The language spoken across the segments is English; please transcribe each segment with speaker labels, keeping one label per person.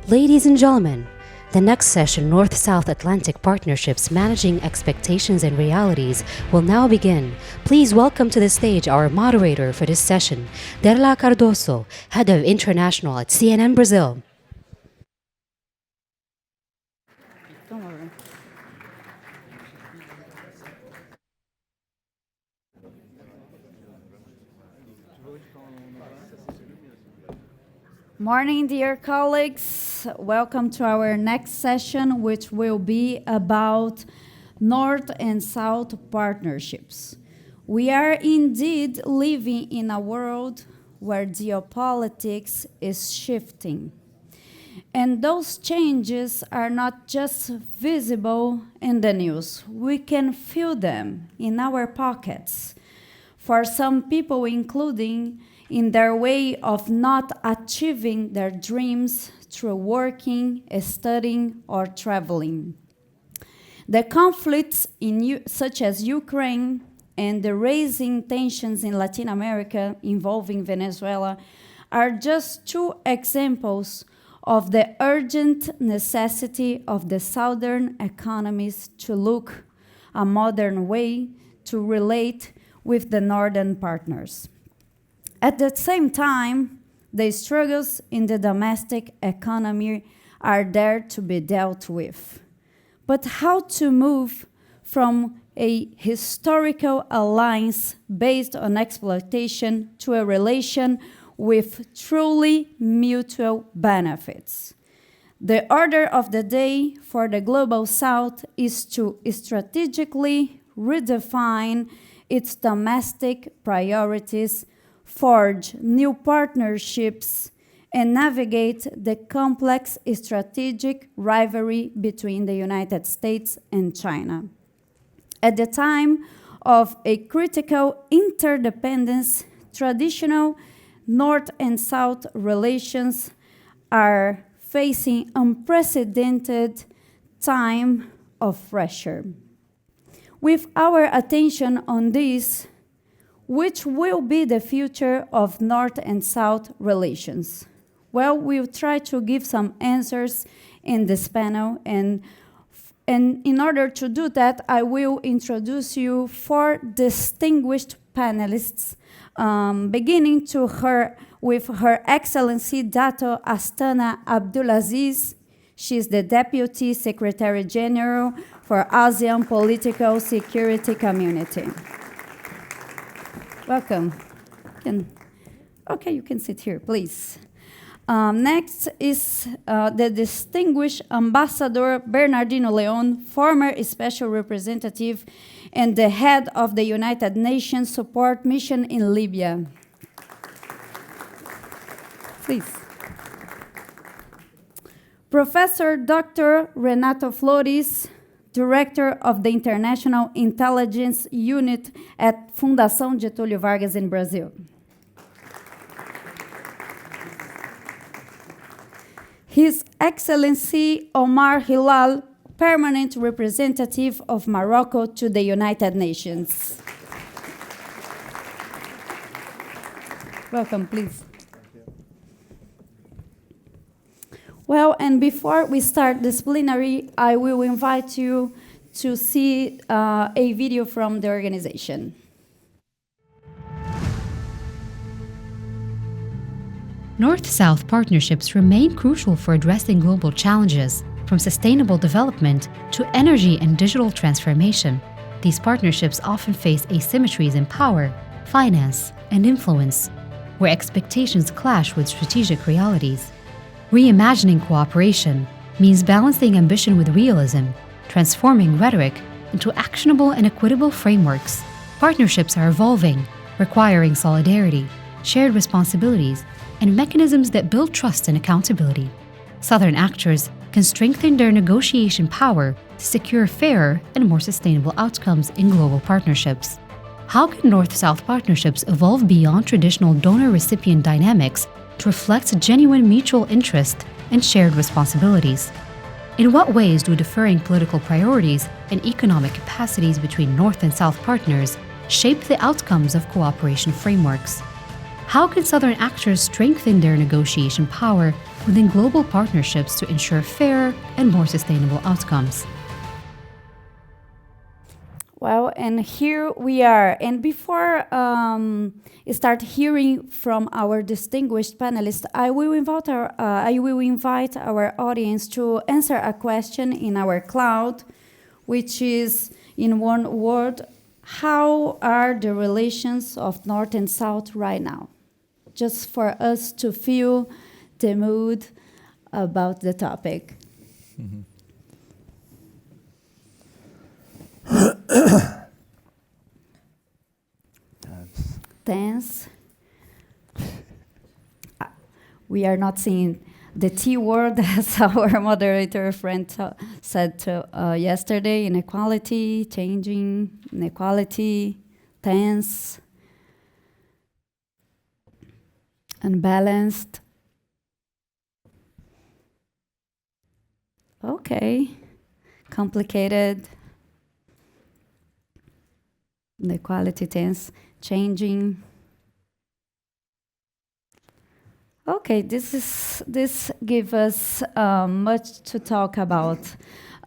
Speaker 1: Ladies and gentlemen, the next session, North-South Atlantic Partnerships Managing Expectations and Realities, will now begin. Please welcome to the stage our moderator for this session, Derla Cardoso, Head of International at CNN Brazil.
Speaker 2: Morning, dear colleagues. Welcome to our next session, which will be about North and South partnerships. We are indeed living in a world where geopolitics is shifting. And those changes are not just visible in the news. We can feel them in our pockets. For some people, including in their way of not achieving their dreams through working, studying, or traveling. The conflicts such as Ukraine and the rising tensions in Latin America involving Venezuela are just two examples of the urgent necessity of the Southern economies to look a modern way to relate with the Northern partners. At the same time, the struggles in the domestic economy are there to be dealt with. But how to move from a historical alliance based on exploitation to a relation with truly mutual benefits? The order of the day for the Global South is to strategically redefine its domestic priorities, forge new partnerships, and navigate the complex strategic rivalry between the United States and China. At the time of a critical interdependence, traditional North and South relations are facing unprecedented time of pressure. With our attention on this, which will be the future of North and South relations? Well, we'll try to give some answers in this panel, and in order to do that, I will introduce you four distinguished panelists, beginning with Her Excellency Dato Astana Abdulaziz. She's the Deputy Secretary General for ASEAN Political Security Community. Welcome. You can sit here, please. Next is the distinguished Ambassador Bernardino Leon, former Special Representative and the head of the United Nations Support Mission in Libya. Please. Professor Dr. Renato Flores, Director of the International Intelligence Unit at Fundação Getúlio Vargas in Brazil. His Excellency Omar Hilal, Permanent Representative of Morocco to the United Nations. Welcome, please. Well, and before we start this plenary, I will invite you to see a video from the organization.
Speaker 1: North-South partnerships remain crucial for addressing global challenges, from sustainable development to energy and digital transformation. These partnerships often face asymmetries in power, finance, and influence, where expectations clash with strategic realities. Reimagining cooperation means balancing ambition with realism, transforming rhetoric into actionable and equitable frameworks. Partnerships are evolving, requiring solidarity, shared responsibilities, and mechanisms that build trust and accountability. Southern actors can strengthen their negotiation power to secure fairer and more sustainable outcomes in global partnerships. How can North-South partnerships evolve beyond traditional donor-recipient dynamics to reflect genuine mutual interest and shared responsibilities? In what ways do differing political priorities and economic capacities between North and South partners shape the outcomes of cooperation frameworks? How can Southern actors strengthen their negotiation power within global partnerships to ensure fair and more sustainable outcomes.
Speaker 2: Well, and here we are. And before start hearing from our distinguished panelists, I will invite our audience to answer a question in our cloud, which is, in one word, how are the relations of North and South right now? Just for us to feel the mood about the topic.
Speaker 3: Mm-hmm.
Speaker 2: Tense. We are not seeing the T word, as our moderator friend said yesterday: inequality, changing, inequality, tense, unbalanced. Okay, complicated. Inequality, tense, changing. Okay, this gives us much to talk about.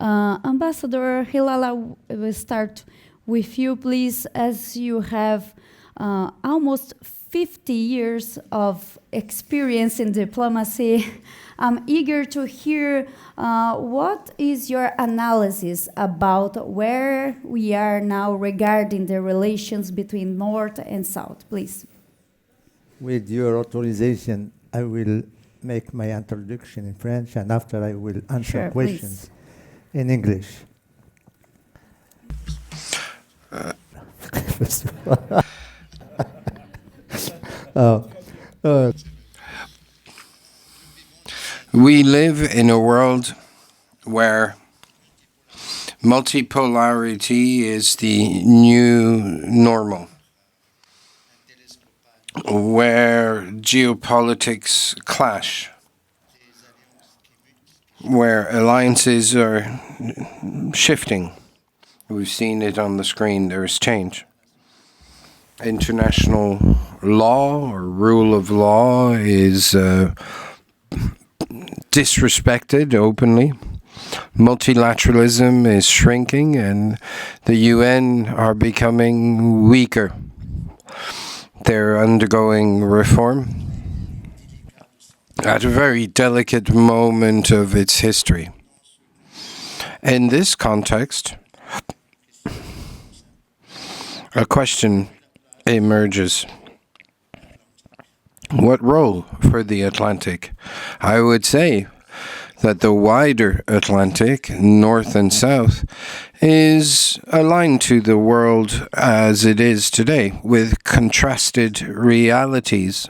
Speaker 2: Ambassador Hilala, we'll start with you, please, as you have almost 50 years of experience in diplomacy. I'm eager to hear what is your analysis about where we are now regarding the relations between North and South, please.
Speaker 3: With your authorization, I will make my introduction in French, and after I will answer questions in English.
Speaker 4: We live in a world where multipolarity is the new normal, where geopolitics clash, where alliances are shifting. We've seen it on the screen. There is change. International law or rule of law is disrespected openly. Multilateralism is shrinking, and the UN are becoming weaker. They're undergoing reform at a very delicate moment of its history. In this context, a question emerges. What role for the Atlantic? I would say that the wider Atlantic, North and South, is aligned to the world as it is today, with contrasted realities,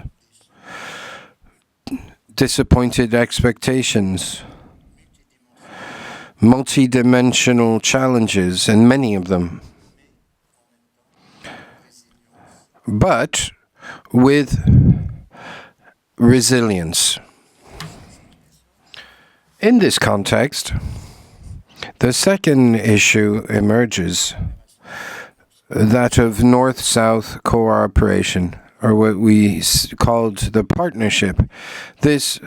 Speaker 4: disappointed expectations, multidimensional challenges, and many of them. But with resilience. In this context, the second issue emerges, that of North-South cooperation, or what we called the partnership. This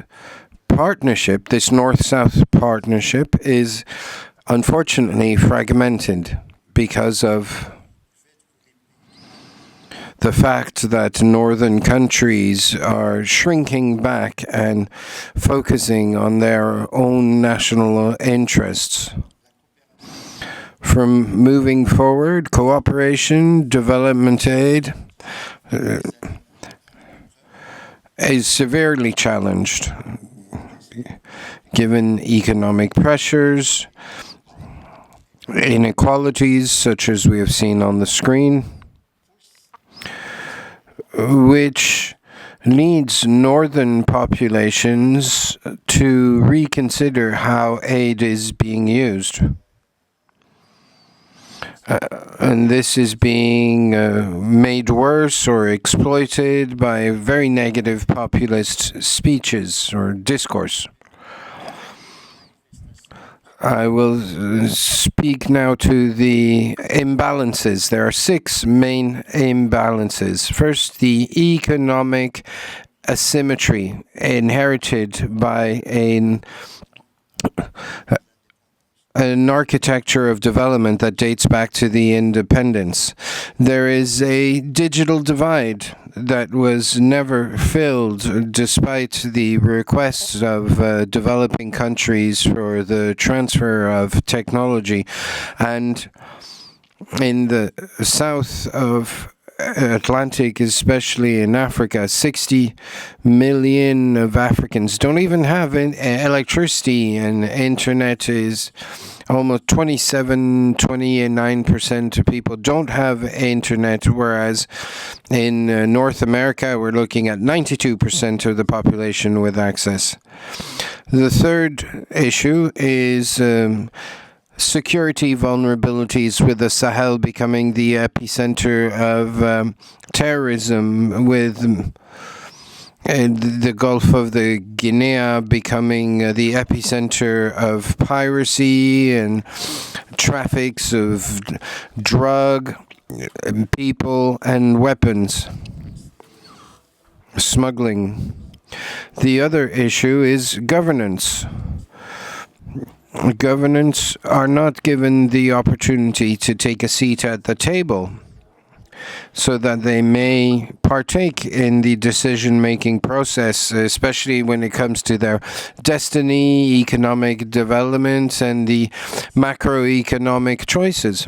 Speaker 4: partnership, this North-South partnership, is unfortunately fragmented because of the fact that northern countries are shrinking back and focusing on their own national interests. From moving forward, cooperation, development aid is severely challenged, given economic pressures, inequalities such as we have seen on the screen, which leads northern populations to reconsider how aid is being used. And this is being made worse or exploited by very negative populist speeches or discourse. I will speak now to the imbalances. There are 6 main imbalances. First, the economic asymmetry inherited by an architecture of development that dates back to the independence. There is a digital divide that was never filled despite the requests of developing countries for the transfer of technology. And in the south of Atlantic, especially in Africa, 60 million of Africans don't even have electricity, and internet is almost 29% of people don't have internet, whereas in North America, we're looking at 92% of the population with access. The third issue is security vulnerabilities, with the Sahel becoming the epicenter of terrorism, with the Gulf of the Guinea becoming the epicenter of piracy and traffics of drug, people, and weapons smuggling. The other issue is governance. Governants are not given the opportunity to take a seat at the table so that they may partake in the decision-making process, especially when it comes to their destiny, economic development, and the macroeconomic choices,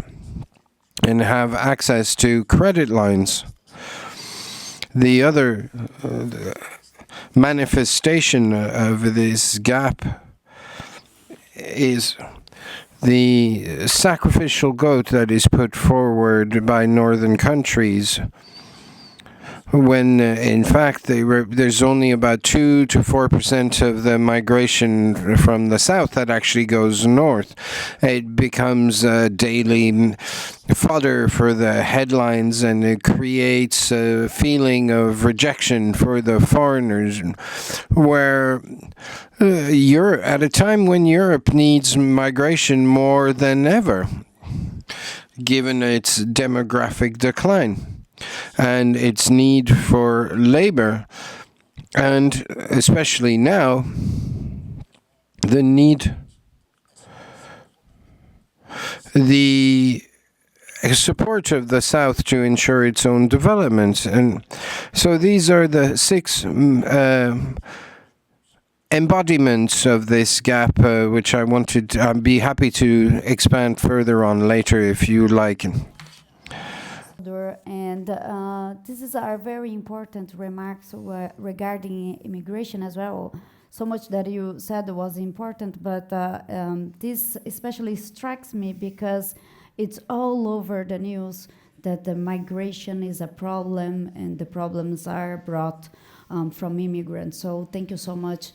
Speaker 4: and have access to credit lines. The other manifestation of this gap is the sacrificial goat that is put forward by northern countries, when in fact there's only about 2 to 4% of the migration from the south that actually goes north. It becomes daily fodder for the headlines, and it creates a feeling of rejection for the foreigners, where Europe, at a time when Europe needs migration more than ever, given its demographic decline and its need for labor, and especially now, the support of the South to ensure its own development. And so these are the 6 embodiments of this gap, which I'd be happy to expand further on later if you like.
Speaker 2: And these are very important remarks regarding immigration as well. So much that you said was important, but this especially strikes me because it's all over the news that the migration is a problem and the problems are brought from immigrants. So thank you so much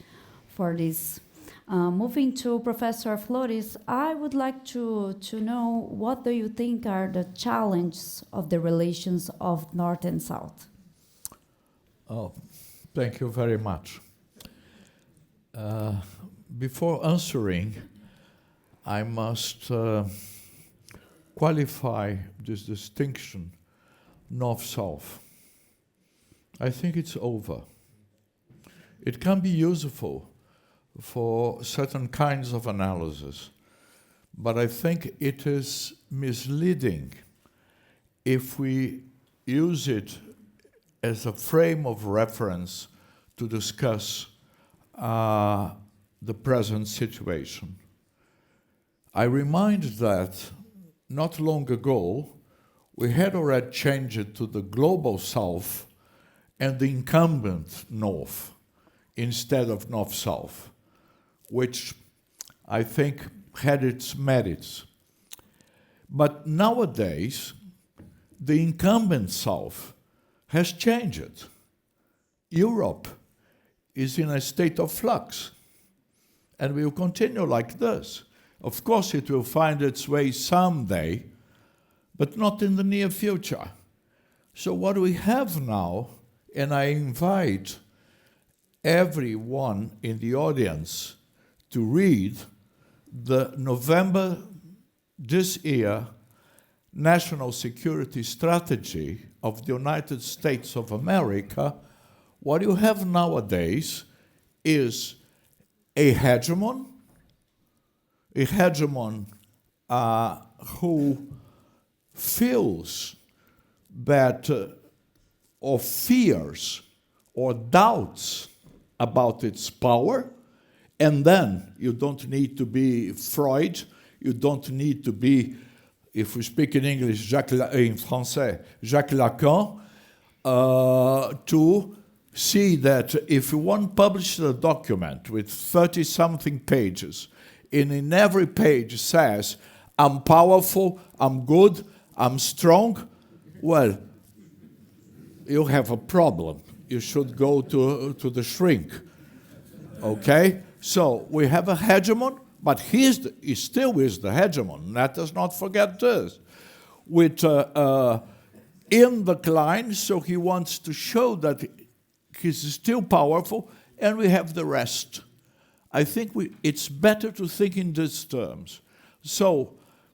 Speaker 2: for this. Moving to Professor Flores, I would like to know, what do you think are the challenges of the relations of North and South?
Speaker 5: Oh, thank you very much. Before answering, I must qualify this distinction, North-South. I think it's over. It can be useful for certain kinds of analysis, but I think it is misleading if we use it as a frame of reference to discuss the present situation. I remind that not long ago, we had already changed it to the global South and the incumbent North instead of North-South, which I think had its merits. But nowadays, the incumbent South has changed. Europe is in a state of flux, and will continue like this. Of course, it will find its way someday, but not in the near future. So what we have now, and I invite everyone in the audience to read the November this year National Security Strategy of the United States of America, What you have nowadays is a hegemon who feels that or fears or doubts about its power, and then you don't need to be Freud, you don't need to be, if we speak in English, in Français, Jacques Lacan, to see that if one publishes a document with 30-something pages, and in every page says, I'm powerful, I'm good, I'm strong, well, you have a problem. You should go to the shrink, okay? So we have a hegemon, but he still is the hegemon. Let us not forget this. With in decline, so he wants to show that he's still powerful, and we have the rest. I think it's better to think in these terms. So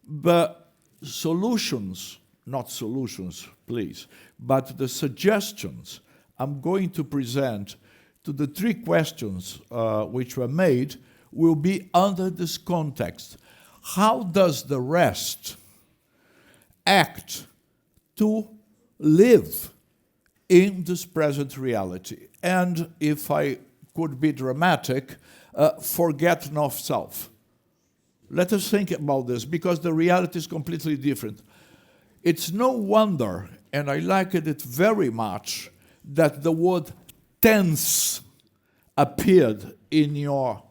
Speaker 5: the solutions, not solutions, please, but the suggestions I'm going to present to the three questions which were made will be under this context. How does the rest act to live in this present reality? And if I could be dramatic, forget North-South. Let us think about this, because the reality is completely different. It's no wonder, and I liked it very much, that the word tense appeared in your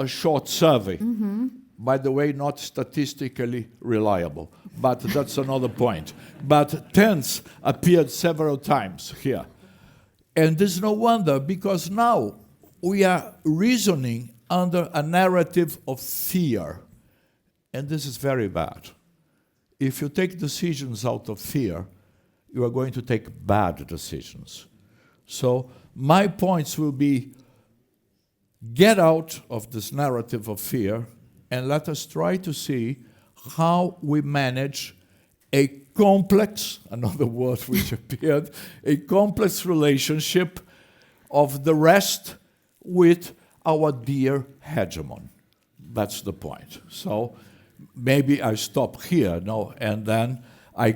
Speaker 5: short survey. Mm-hmm. By the way, not statistically reliable, but that's another point. But tense appeared several times here. And there's no wonder, because now we are reasoning under a narrative of fear. And this is very bad. If you take decisions out of fear, you are going to take bad decisions. So my points will be, get out of this narrative of fear, and let us try to see how we manage a complex, another word which appeared, a complex relationship of the rest with our dear hegemon. That's the point. So maybe I stop here, no, and then I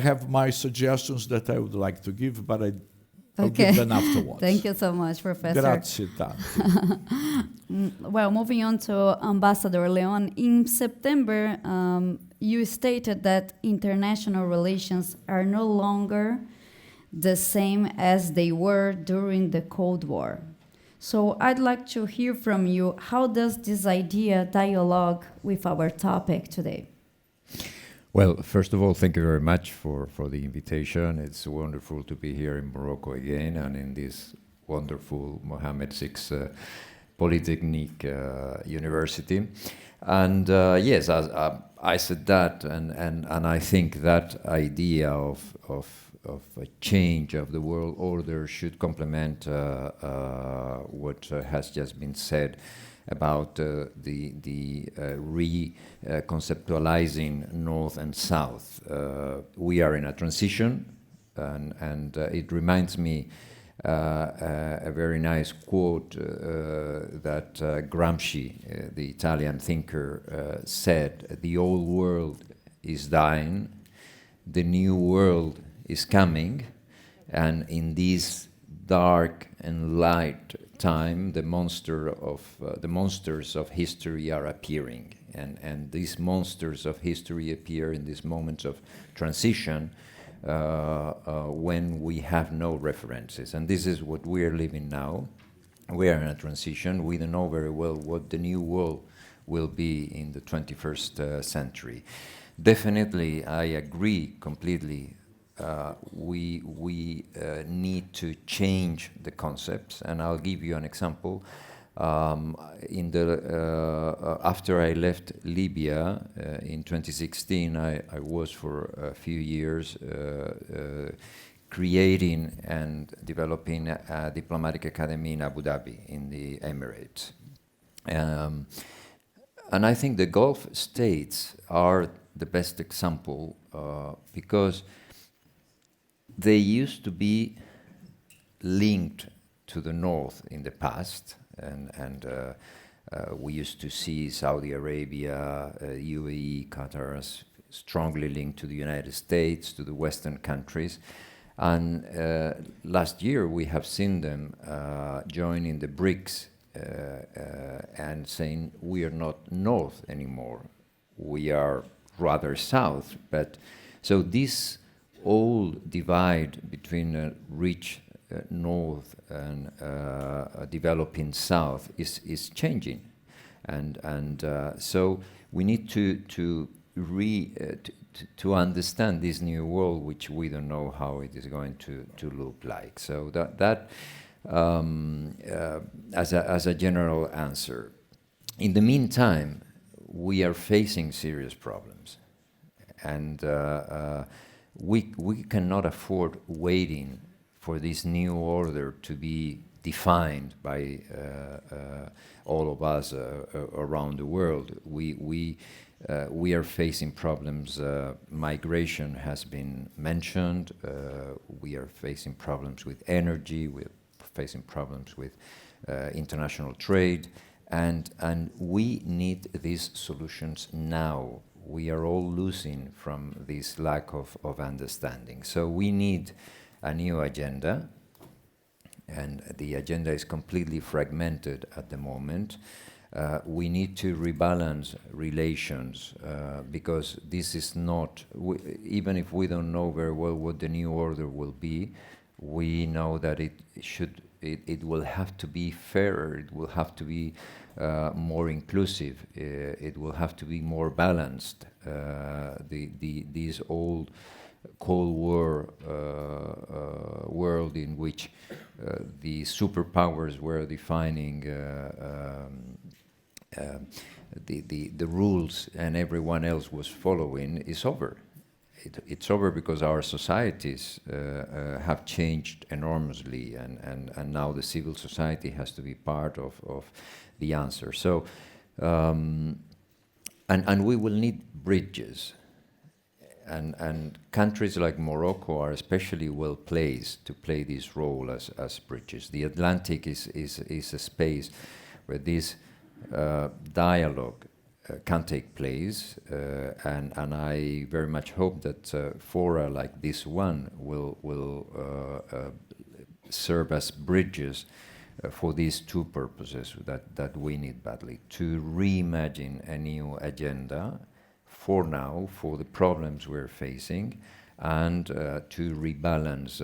Speaker 5: have my suggestions that I would like to give, but I'll give them afterwards.
Speaker 2: Thank you so much, Professor.
Speaker 5: Grazie tanto.
Speaker 2: Well, moving on to Ambassador Leon, in September, you stated that international relations are no longer the same as they were during the Cold War. So I'd like to hear from you, how does this idea dialogue with our topic today?
Speaker 6: Well, first of all, thank you very much for the invitation. It's wonderful to be here in Morocco again and in this wonderful Mohammed VI Polytechnic University. And yes, I said that, and I think that idea of a change of the world order should complement what has just been said about the reconceptualizing North and South. We are in a transition, and it reminds me a very nice quote that Gramsci, the Italian thinker, said: "The old world is dying, the new world is coming, and in this dark and light time, the monsters of history are appearing, and these monsters of history appear in these moments of transition when we have no references, and this is what we are living now. We are in a transition. We don't know very well what the new world will be in the 21st century. Definitely, I agree completely. We need to change the concepts, and I'll give you an example. After I left Libya in 2016, I was for a few years creating and developing a diplomatic academy in Abu Dhabi in the Emirates. And I think the Gulf states are the best example because they used to be linked to the north in the past, and we used to see Saudi Arabia, UAE, Qatar as strongly linked to the United States, to the Western countries. And last year we have seen them joining the BRICS and saying we are not north anymore, we are rather south. But so this old divide between a rich north and a developing south is changing, and so we need to understand this new world, which we don't know how it is going to look like. So that as a general answer. In the meantime, we are facing serious problems, and we cannot afford waiting for this new order to be defined by all of us around the world. We are facing problems. Migration has been mentioned. We are facing problems with energy. We're facing problems with international trade, and we need these solutions now. We are all losing from this lack of understanding. So we need a new agenda, and the agenda is completely fragmented at the moment. We need to rebalance relations because this is not, even if we don't know very well what the new order will be, we know that it will have to be fairer, it will have to be more inclusive, it will have to be more balanced. These old Cold War world in which the superpowers were defining the rules and everyone else was following is over. It's over because our societies have changed enormously, and now the civil society has to be part of the answer. So, and we will need bridges. And countries like Morocco are especially well placed to play this role as bridges. The Atlantic is a space where this dialogue can take place, and I very much hope that fora like this one will serve as bridges for these two purposes that we need badly: to reimagine a new agenda for now, for the problems we're facing, and to rebalance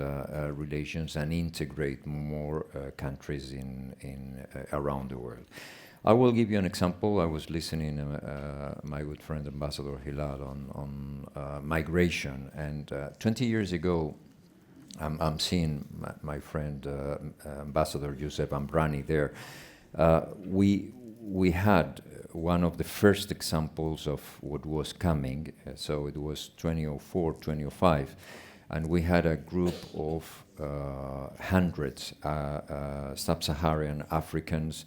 Speaker 6: relations and integrate more countries in around the world. I will give you an example. I was listening to my good friend Ambassador Hilal on migration, and 20 years ago, I'm seeing my friend Ambassador Josep Ambrani there. We had one of the first examples of what was coming, so it was 2004, 2005, and we had a group of hundreds sub-Saharan Africans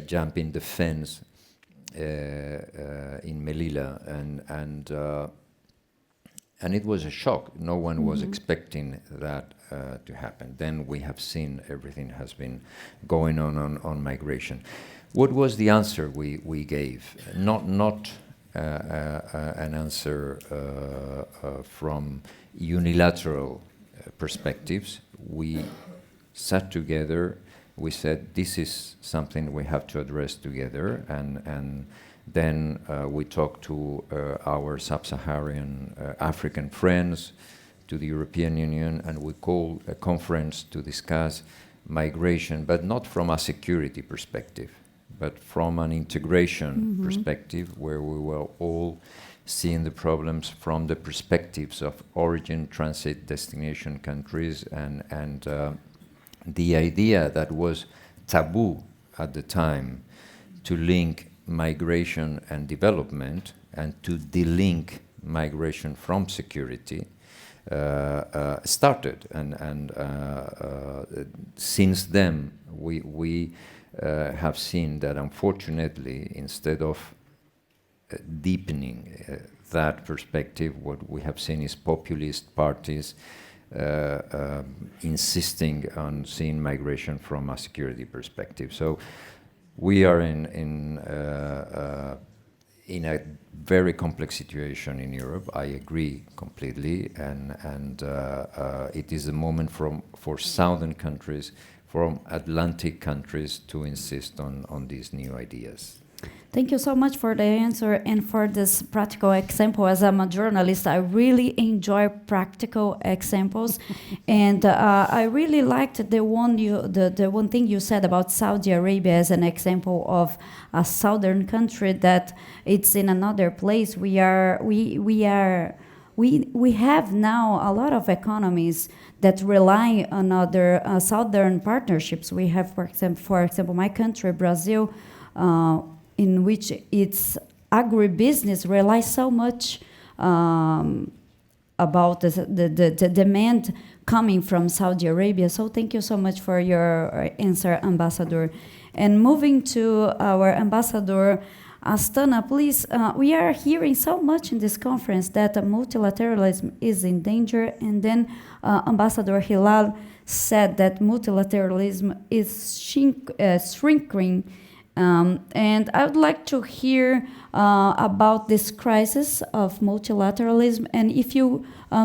Speaker 6: jumping the fence in Melilla, and it was a shock. No one was expecting that to happen. Then we have seen everything has been going on migration. What was the answer we gave? Not an answer from unilateral perspectives. We sat together. We said this is something we have to address together, and then we talked to our sub-Saharan African friends, to the European Union, and we called a conference to discuss migration, but not from a security perspective, but from an integration perspective, where we were all seeing the problems from the perspectives of origin, transit, destination countries, and the idea that was taboo at the time to link migration and development and to delink migration from security started, and since then we have seen that, unfortunately, instead of deepening that perspective, what we have seen is populist parties insisting on seeing migration from a security perspective. So we are in a very complex situation in Europe. I agree completely, and it is a moment for southern countries, from Atlantic countries, to insist on these new ideas.
Speaker 2: Thank you so much for the answer and for this practical example. As I'm a journalist, I really enjoy practical examples, and I really liked the one thing you said about Saudi Arabia as an example of a southern country that it's in another place. We have now a lot of economies that rely on other southern partnerships. We have, for example, my country, Brazil. In which its agribusiness relies so much about the demand coming from Saudi Arabia. So thank you so much for your answer, Ambassador. And moving to our Ambassador, Astana, please, we are hearing so much in this conference that multilateralism is in danger, and then Ambassador Hilal said that multilateralism is shrinking. And I would like to hear about this crisis of multilateralism, and if you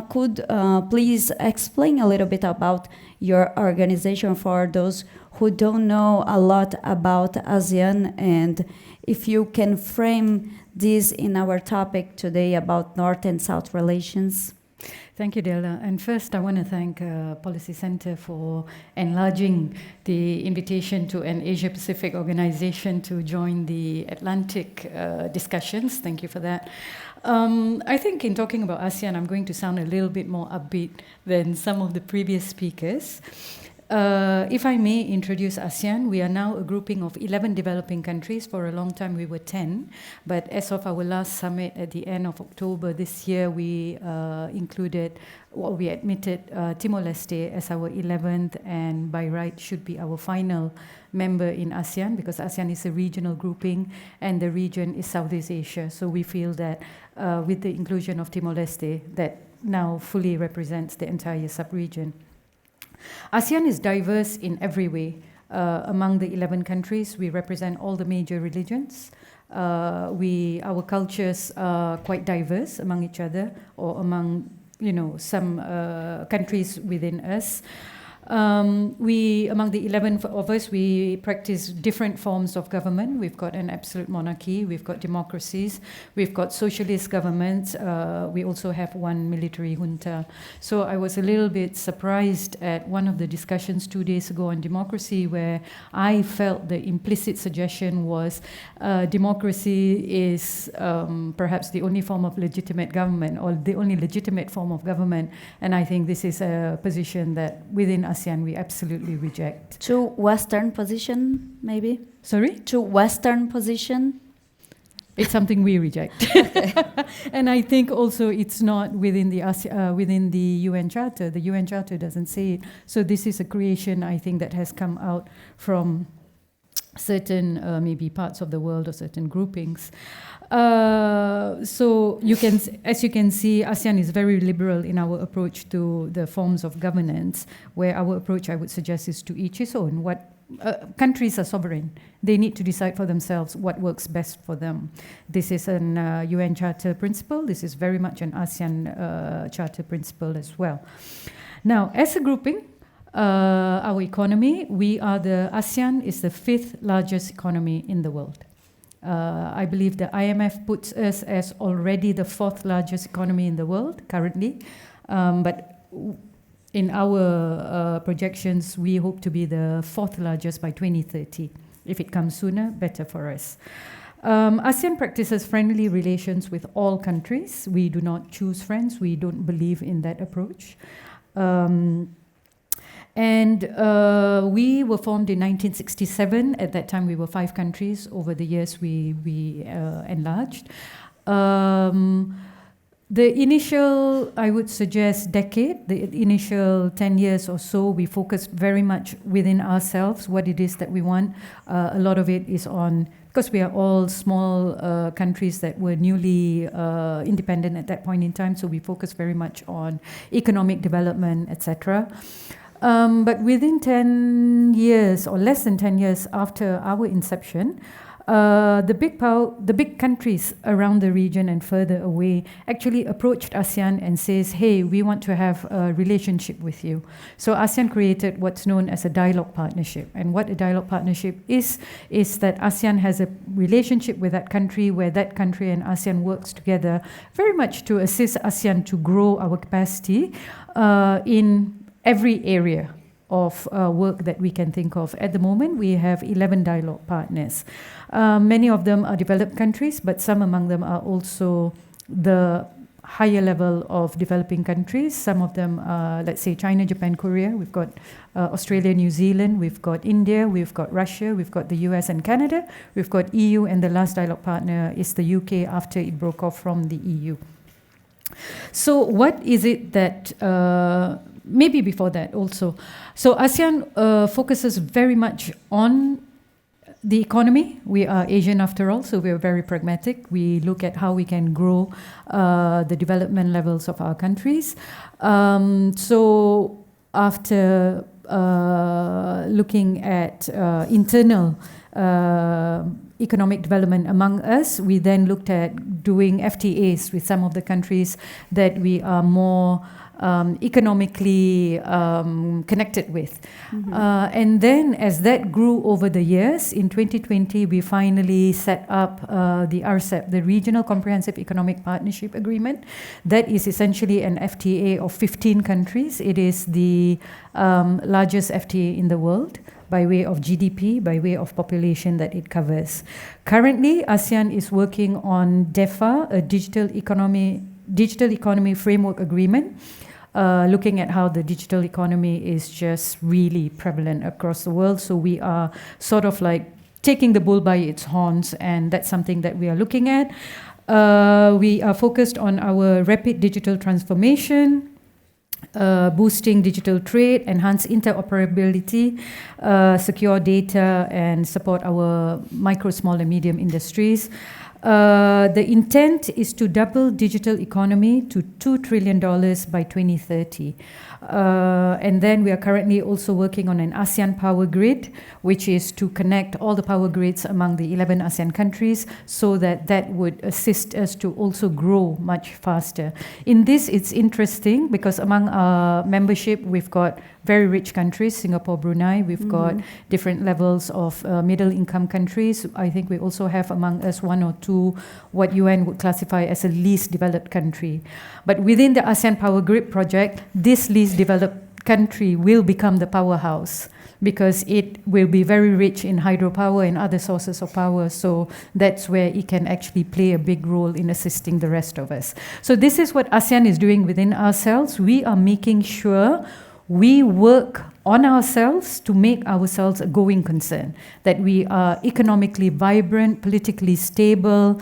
Speaker 2: could please explain a little bit about your organization for those who don't know a lot about ASEAN, and if you can frame this in our topic today about North and South relations.
Speaker 7: Thank you, Delda. And first, I want to thank Policy Center for enlarging the invitation to an Asia-Pacific organization to join the Atlantic discussions. Thank you for that. I think in talking about ASEAN, I'm going to sound a little bit more upbeat than some of the previous speakers. If I may introduce ASEAN, we are now a grouping of 11 developing countries. For a long time we were 10, but as of our last summit at the end of October this year, we admitted Timor-Leste as our 11th, and by right should be our final member in ASEAN, because ASEAN is a regional grouping and the region is Southeast Asia. So we feel that with the inclusion of Timor-Leste, that now fully represents the entire sub-region. ASEAN is diverse in every way. Among the 11 countries, we represent all the major religions. Our cultures are quite diverse among each other, or among some countries within us. Among the 11 of us, we practice different forms of government. We've got an absolute monarchy, we've got democracies, we've got socialist governments, we also have one military junta. So I was a little bit surprised at one of the discussions 2 days ago on democracy, where I felt the implicit suggestion was democracy is perhaps the only form of legitimate government, or the only legitimate form of government, and I think this is a position that within ASEAN we absolutely reject.
Speaker 2: To Western position, maybe?
Speaker 7: Sorry?
Speaker 2: To Western position?
Speaker 7: It's something we reject. And I think also it's not within the UN Charter. The UN Charter doesn't say it. So this is a creation, I think, that has come out from certain maybe parts of the world or certain groupings. So as you can see, ASEAN is very liberal in our approach to the forms of governance, where our approach, I would suggest, is to each his own. Countries are sovereign. They need to decide for themselves what works best for them. This is an UN Charter principle. This is very much an ASEAN Charter principle as well. Now, as a grouping, our economy, ASEAN is the 5th largest economy in the world. I believe the IMF puts us as already the 4th largest economy in the world currently, but in our projections, we hope to be the 4th largest by 2030. If it comes sooner, better for us. ASEAN practices friendly relations with all countries. We do not choose friends. We don't believe in that approach. And we were formed in 1967. At that time, we were 5 countries. Over the years, we enlarged. The initial, I would suggest, decade, the initial 10 years or so, we focused very much within ourselves, what it is that we want. A lot of it is on because we are all small countries that were newly independent at that point in time, so we focus very much on economic development, etc. But within 10 years or less than 10 years after our inception, the big countries around the region and further away actually approached ASEAN and says, hey, we want to have a relationship with you. So ASEAN created what's known as a dialogue partnership. And what a dialogue partnership is that ASEAN has a relationship with that country where that country and ASEAN works together very much to assist ASEAN to grow our capacity in every area of work that we can think of. At the moment, we have 11 dialogue partners. Many of them are developed countries, but some among them are also the higher level of developing countries. Some of them are, let's say, China, Japan, Korea. We've got Australia, New Zealand. We've got India. We've got Russia. We've got the US and Canada. We've got EU, and the last dialogue partner is the UK after it broke off from the EU. So what is it that... maybe before that also. So ASEAN focuses very much on the economy. We are Asian after all, so we are very pragmatic. We look at how we can grow the development levels of our countries. So after looking at internal economic development among us, we then looked at doing FTAs with some of the countries that we are more economically connected with. And then as that grew over the years, in 2020 we finally set up the RCEP, the Regional Comprehensive Economic Partnership Agreement. That is essentially an FTA of 15 countries. It is the largest FTA in the world by way of GDP, by way of population that it covers. Currently, ASEAN is working on DEFA, a digital economy framework agreement, looking at how the digital economy is just really prevalent across the world. So we are sort of like taking the bull by its horns, and that's something that we are looking at. We are focused on our rapid digital transformation, boosting digital trade, enhance interoperability, secure data, and support our micro, small, and medium industries. The intent is to double digital economy to $2 trillion by 2030. And then we are currently also working on an ASEAN power grid, which is to connect all the power grids among the 11 ASEAN countries so that that would assist us to also grow much faster. In this, it's interesting because among our membership, we've got very rich countries, Singapore, Brunei. We've got different levels of middle income countries. I think we also have among us one or two what UN would classify as a least developed country. But within the ASEAN Power Grid project, this least developed country will become the powerhouse because it will be very rich in hydropower and other sources of power. So that's where it can actually play a big role in assisting the rest of us. So this is what ASEAN is doing within ourselves. We are making sure we work on ourselves to make ourselves a going concern, that we are economically vibrant, politically stable,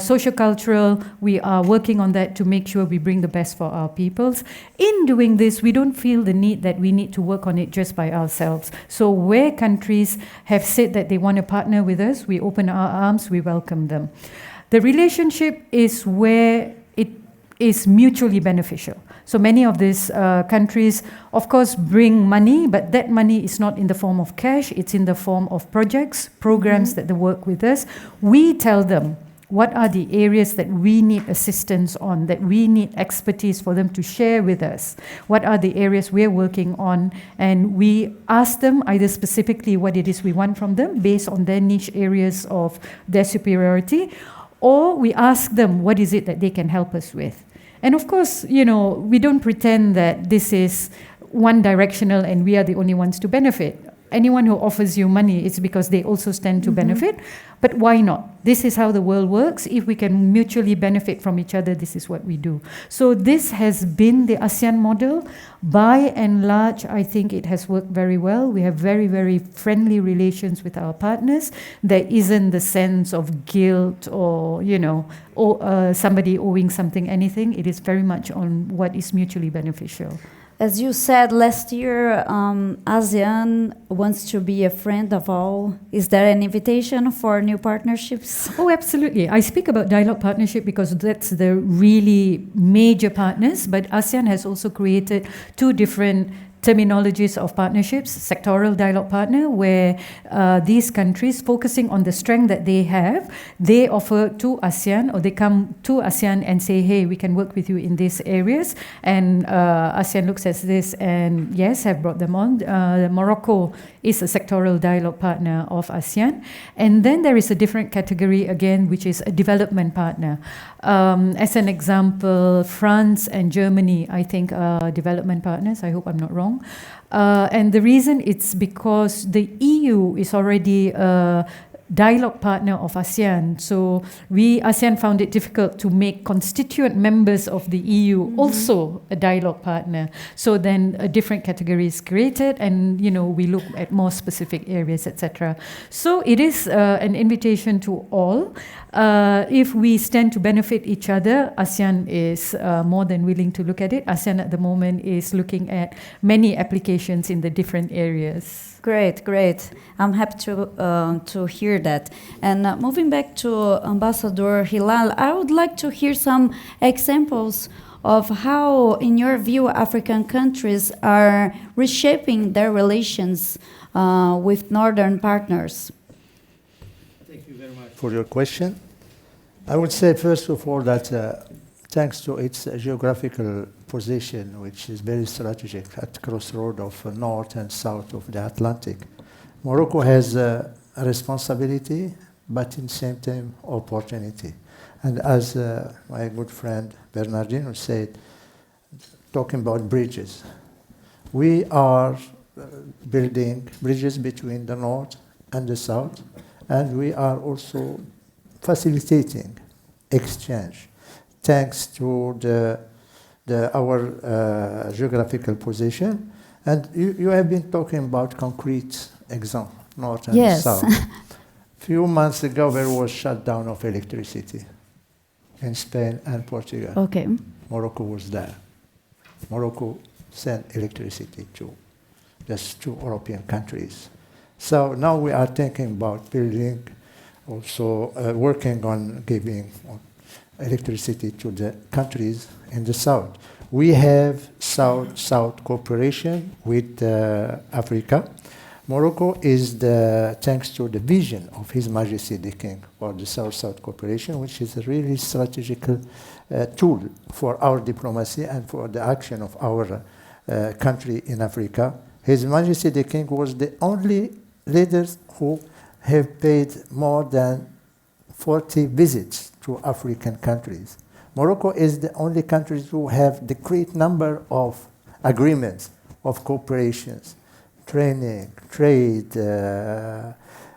Speaker 7: socio-cultural. We are working on that to make sure we bring the best for our peoples. In doing this, we don't feel the need that we need to work on it just by ourselves. So where countries have said that they want to partner with us, we open our arms, we welcome them. The relationship is where it is mutually beneficial. So many of these countries, of course, bring money, but that money is not in the form of cash. It's in the form of projects, programs that they work with us. We tell them what are the areas that we need assistance on, that we need expertise for them to share with us. What are the areas we're working on? And we ask them either specifically what it is we want from them based on their niche areas of their superiority, or we ask them what is it that they can help us with. And of course, you know, we don't pretend that this is one directional and we are the only ones to benefit. Anyone who offers you money, it's because they also stand to benefit. But why not? This is how the world works. If we can mutually benefit from each other, this is what we do. So this has been the ASEAN model. By and large, I think it has worked very well. We have very, very friendly relations with our partners. There isn't the sense of guilt or, you know, somebody owing something anything. It is very much on what is mutually beneficial.
Speaker 2: as you said last year, ASEAN wants to be a friend of all. Is there an invitation for new partnerships?
Speaker 7: Oh, absolutely. I speak about dialogue partnership because that's the really major partners, but ASEAN has also created two different terminologies of partnerships: sectoral dialogue partner, where these countries, focusing on the strength that they have, they offer to ASEAN, or they come to ASEAN and say, hey, we can work with you in these areas, and ASEAN looks at this and yes, have brought them on. Morocco is a sectoral dialogue partner of ASEAN. And then there is a different category again, which is a development partner. As an example, France and Germany, I think, are development partners. I hope I'm not wrong. And the reason it's because the EU is already a dialogue partner of ASEAN. So ASEAN found it difficult to make constituent members of the EU also a dialogue partner. So then a different category is created, and we look at more specific areas, etc. So it is an invitation to all. If we stand to benefit each other, ASEAN is more than willing to look at it. ASEAN at the moment is looking at many applications in the different areas.
Speaker 2: Great, great. I'm happy to hear that. And moving back to Ambassador Hilal, I would like to hear some examples of how, in your view, African countries are reshaping their relations with northern partners.
Speaker 3: Thank you very much for your question. I would say, first of all, that thanks to its geographical position, which is very strategic at crossroad of north and south of the Atlantic, Morocco has a responsibility, but in the same time, opportunity. And as my good friend Bernardino said, talking about bridges, we are building bridges between the north and the south, and we are also facilitating exchange, thanks to our geographical position. And you have been talking about concrete example, north and south. Few months ago, there was shutdown of electricity in Spain and Portugal.
Speaker 2: Okay.
Speaker 3: Morocco was there. Morocco sent electricity to just 2 European countries. So now we are thinking about building, also working on giving electricity to the countries in the south. We have South-South cooperation with Africa. Morocco is thanks to the vision of His Majesty the King for the South-South cooperation, which is a really strategical tool for our diplomacy and for the action of our country in Africa. His Majesty the King was the only leader who have paid more than 40 visits to African countries. Morocco is the only country who have the great number of agreements, of cooperations, training, trade,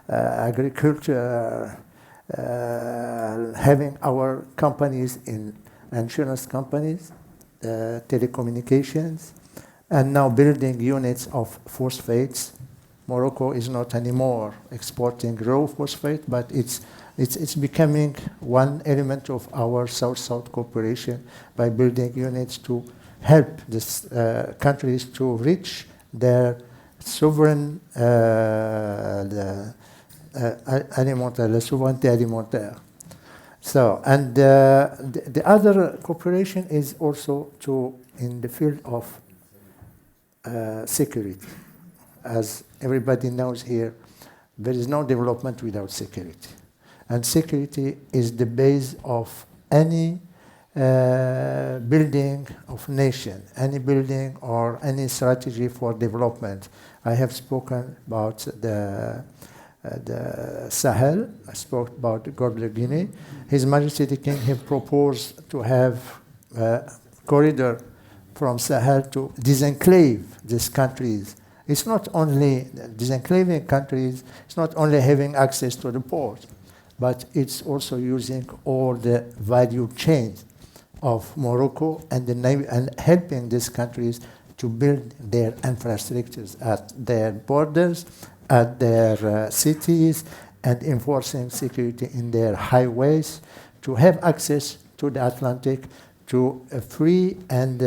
Speaker 3: agriculture, having our companies in insurance companies, telecommunications, and now building units of phosphates. Morocco is not anymore exporting raw phosphate, but it's becoming one element of our South-South cooperation by building units to help these countries to reach their sovereign souveraineté alimentaire. So, and the other cooperation is also in the field of security. As everybody knows here, there is no development without security. And security is the base of any building of nation, any building or any strategy for development. I have spoken about the Sahel. I spoke about the Gulf of Guinea. His Majesty the King have proposed to have a corridor from Sahel to disenclave these countries. It's not only disenclaving countries, it's not only having access to the port, but it's also using all the value chains of Morocco and helping these countries to build their infrastructures at their borders, at their cities, and enforcing security in their highways, to have access to the Atlantic, to free and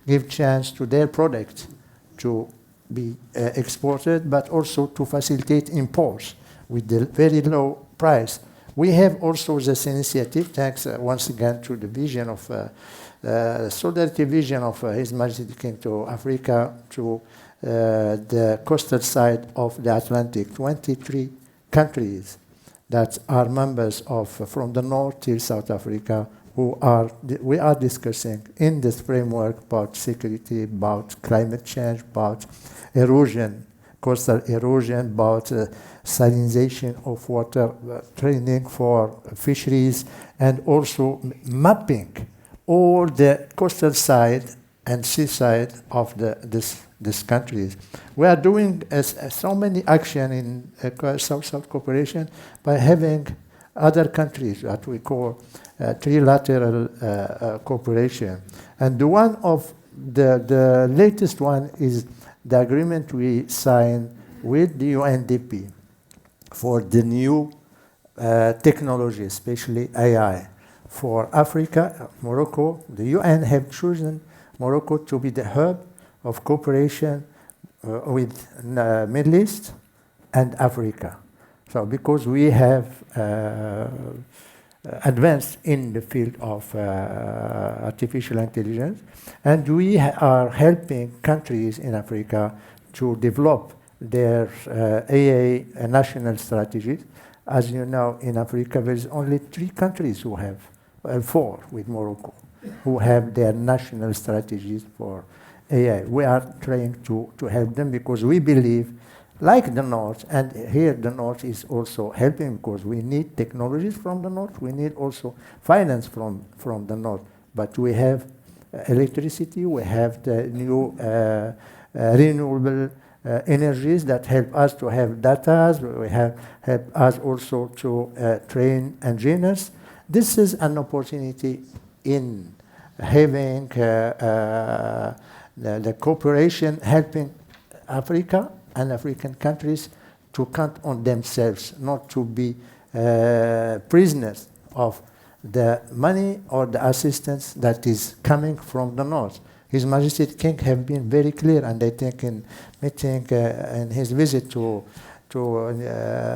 Speaker 3: give chance to their product to be exported, but also to facilitate imports with the very low price. We have also this initiative, thanks once again to the vision of solidarity vision of His Majesty King to Africa, to the coastal side of the Atlantic. 23 countries that are members of, from the north till South Africa, we are discussing in this framework about security, about climate change, about erosion, coastal erosion, about salinization of water, training for fisheries, and also mapping all the coastal side and seaside of these countries. We are doing so many action in South-South cooperation by having other countries that we call trilateral cooperation. And the one of the latest one is the agreement we signed with the UNDP for the new technology, especially AI. For Africa, Morocco, the UN have chosen Morocco to be the hub of cooperation with Middle East and Africa. So because we have advanced in the field of artificial intelligence, and we are helping countries in Africa to develop their AI national strategies. As you know, in Africa, there's only 3 countries who have, 4 with Morocco, who have their national strategies for AI. We are trying to help them because we believe, like the North, and here the North is also helping because we need technologies from the North, we need also finance from the North. But we have electricity, we have the new renewable energies that help us to have data, we help us also to train engineers. This is an opportunity in having the cooperation helping Africa and African countries to count on themselves, not to be prisoners of the money or the assistance that is coming from the North. His Majesty the King have been very clear, and I think in meeting in his visit to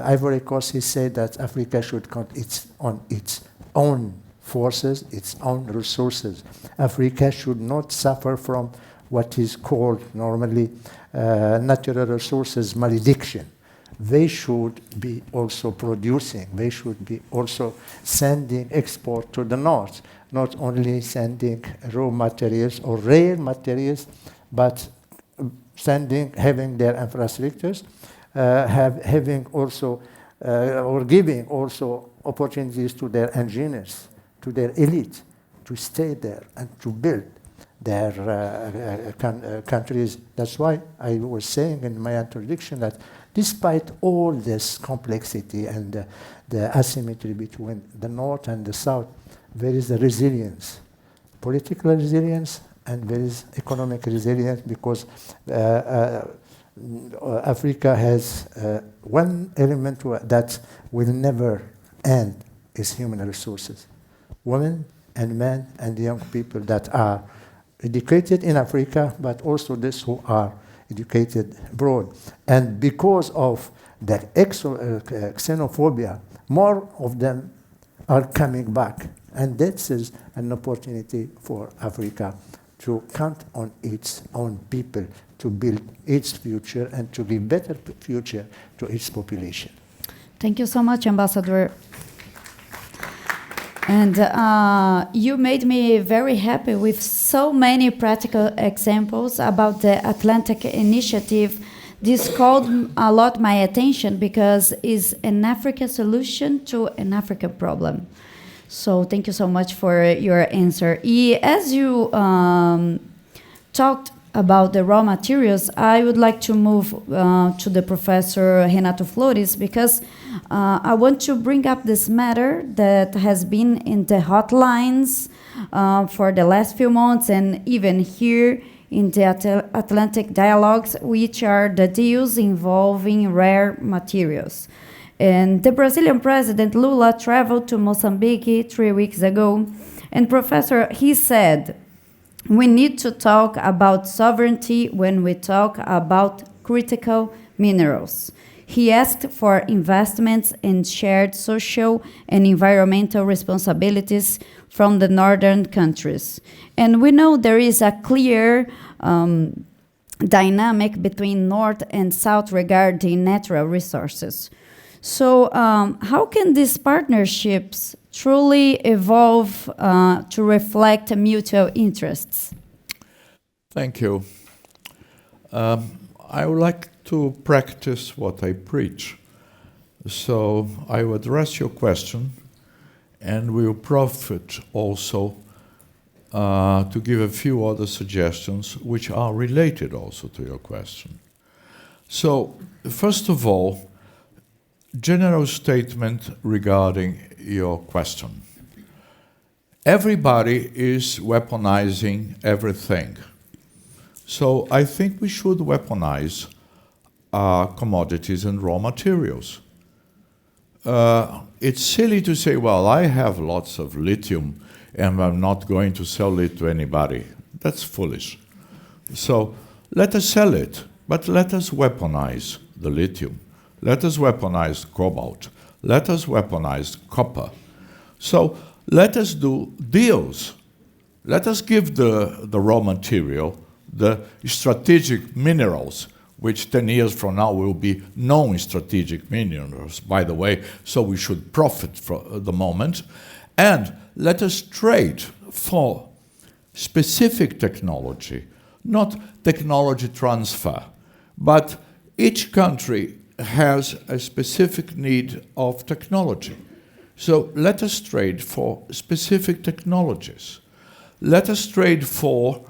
Speaker 3: Ivory Coast, he said that Africa should count on its own forces, its own resources. Africa should not suffer from what is called normally natural resources malediction. They should be also producing, they should be also sending export to the North, not only sending raw materials or rare materials, but having their infrastructures, having also, or giving also opportunities to their engineers, to their elite, to stay there and to build their countries. That's why I was saying in my introduction that despite all this complexity and the asymmetry between the North and the South, there is a resilience, political resilience, and there is economic resilience, because Africa has one element that will never end, is human resources. Women and men and young people that are educated in Africa, but also those who are educated abroad. And because of the xenophobia, more of them are coming back. And that is an opportunity for Africa to count on its own people to build its future and to give better future to its population.
Speaker 2: Thank you so much, Ambassador. And you made me very happy with so many practical examples about the Atlantic Initiative. This called a lot my attention because it's an Africa solution to an Africa problem. So thank you so much for your answer. As you talked about the raw materials, I would like to move to the Professor Renato Flores, because I want to bring up this matter that has been in the hotlines for the last few months, and even here in the Atlantic dialogues, which are the deals involving rare materials. And the Brazilian President Lula traveled to Mozambique 3 weeks ago, And Professor, he said, we need to talk about sovereignty when we talk about critical minerals. He asked for investments in shared social and environmental responsibilities from the northern countries. And we know there is a clear dynamic between North and South regarding natural resources. So how can these partnerships truly evolve to reflect mutual interests?
Speaker 5: Thank you. I would like to practice what I preach. So I will address your question and will profit also to give a few other suggestions which are related also to your question. So, first of all, general statement regarding your question. Everybody is weaponizing everything. So I think we should weaponize commodities and raw materials. It's silly to say, well, I have lots of lithium and I'm not going to sell it to anybody. That's foolish. So let us sell it, but let us weaponize the lithium. Let us weaponize cobalt. Let us weaponize copper. So let us do deals. Let us give the raw material, the strategic minerals, which 10 years from now will be non-strategic minerals, by the way, so we should profit from the moment. And let us trade for specific technology, not technology transfer, but each country has a specific need of technology. So let us trade for specific technologies. Let us trade for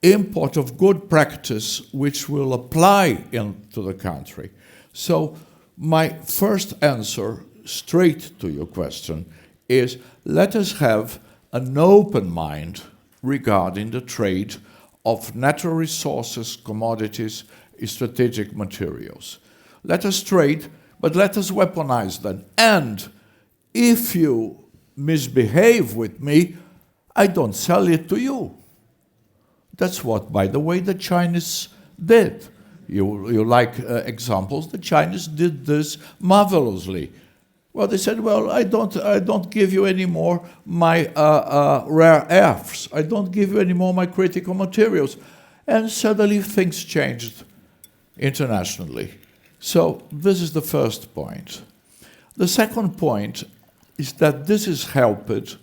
Speaker 5: import of good practice which will apply into the country. So my first answer straight to your question is let us have an open mind regarding the trade of natural resources, commodities, strategic materials. Let us trade, but let us weaponize them. And if you misbehave with me, I don't sell it to you. That's what, by the way, the Chinese did. You like examples? The Chinese did this marvelously. Well, they said, well, I don't give you anymore my rare earths. I don't give you anymore my critical materials. And suddenly things changed internationally. So this is the first point. The second point is that this is helped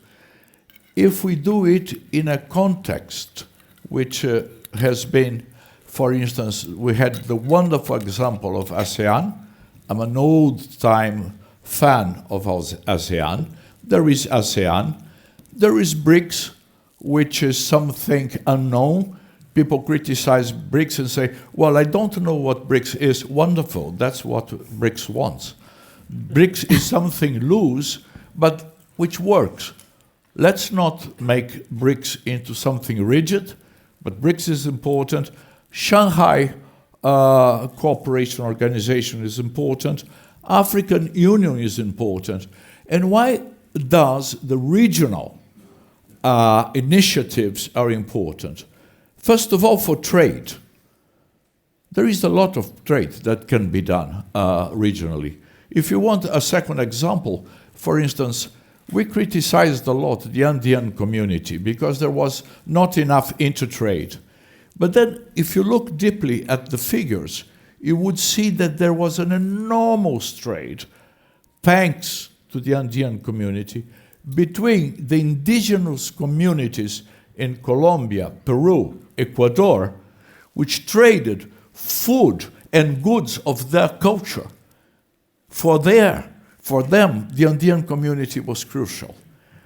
Speaker 5: if we do it in a context which has been, for instance, we had the wonderful example of ASEAN. I'm an old-time fan of ASEAN. There is ASEAN. There is BRICS, which is something unknown. People criticize BRICS and say, well, I don't know what BRICS is. Wonderful. That's what BRICS wants. BRICS is something loose, but which works. Let's not make BRICS into something rigid, but BRICS is important. Shanghai Cooperation Organization is important. African Union is important. And why does the regional initiatives are important? First of all, for trade. There is a lot of trade that can be done regionally. If you want a second example, for instance, we criticized a lot the Andean community because there was not enough intertrade. But then, if you look deeply at the figures, you would see that there was an enormous trade, thanks to the Andean community, between the indigenous communities in Colombia, Peru, Ecuador, which traded food and goods of their culture. For them, the Andean community was crucial.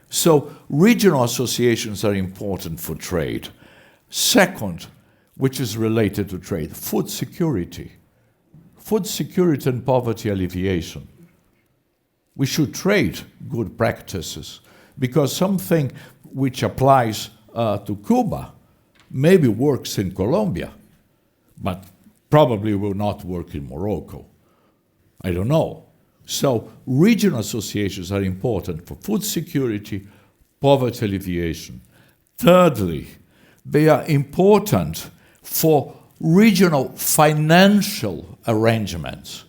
Speaker 5: So regional associations are important for trade. Second, which is related to trade, food security. Food security and poverty alleviation. We should trade good practices because something which applies to Cuba maybe works in Colombia, but probably will not work in Morocco. I don't know. So regional associations are important for food security, poverty alleviation. Thirdly, they are important for regional financial arrangements.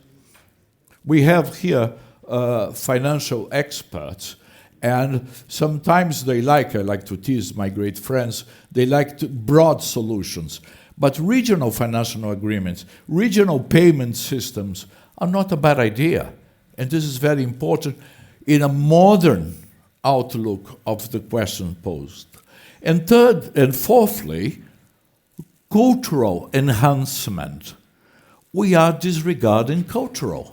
Speaker 5: We have here financial experts, and sometimes I like to tease my great friends, they like broad solutions. But regional financial agreements, regional payment systems are not a bad idea. And this is very important in a modern outlook of the question posed. And third and fourthly, cultural enhancement. We are disregarding culture.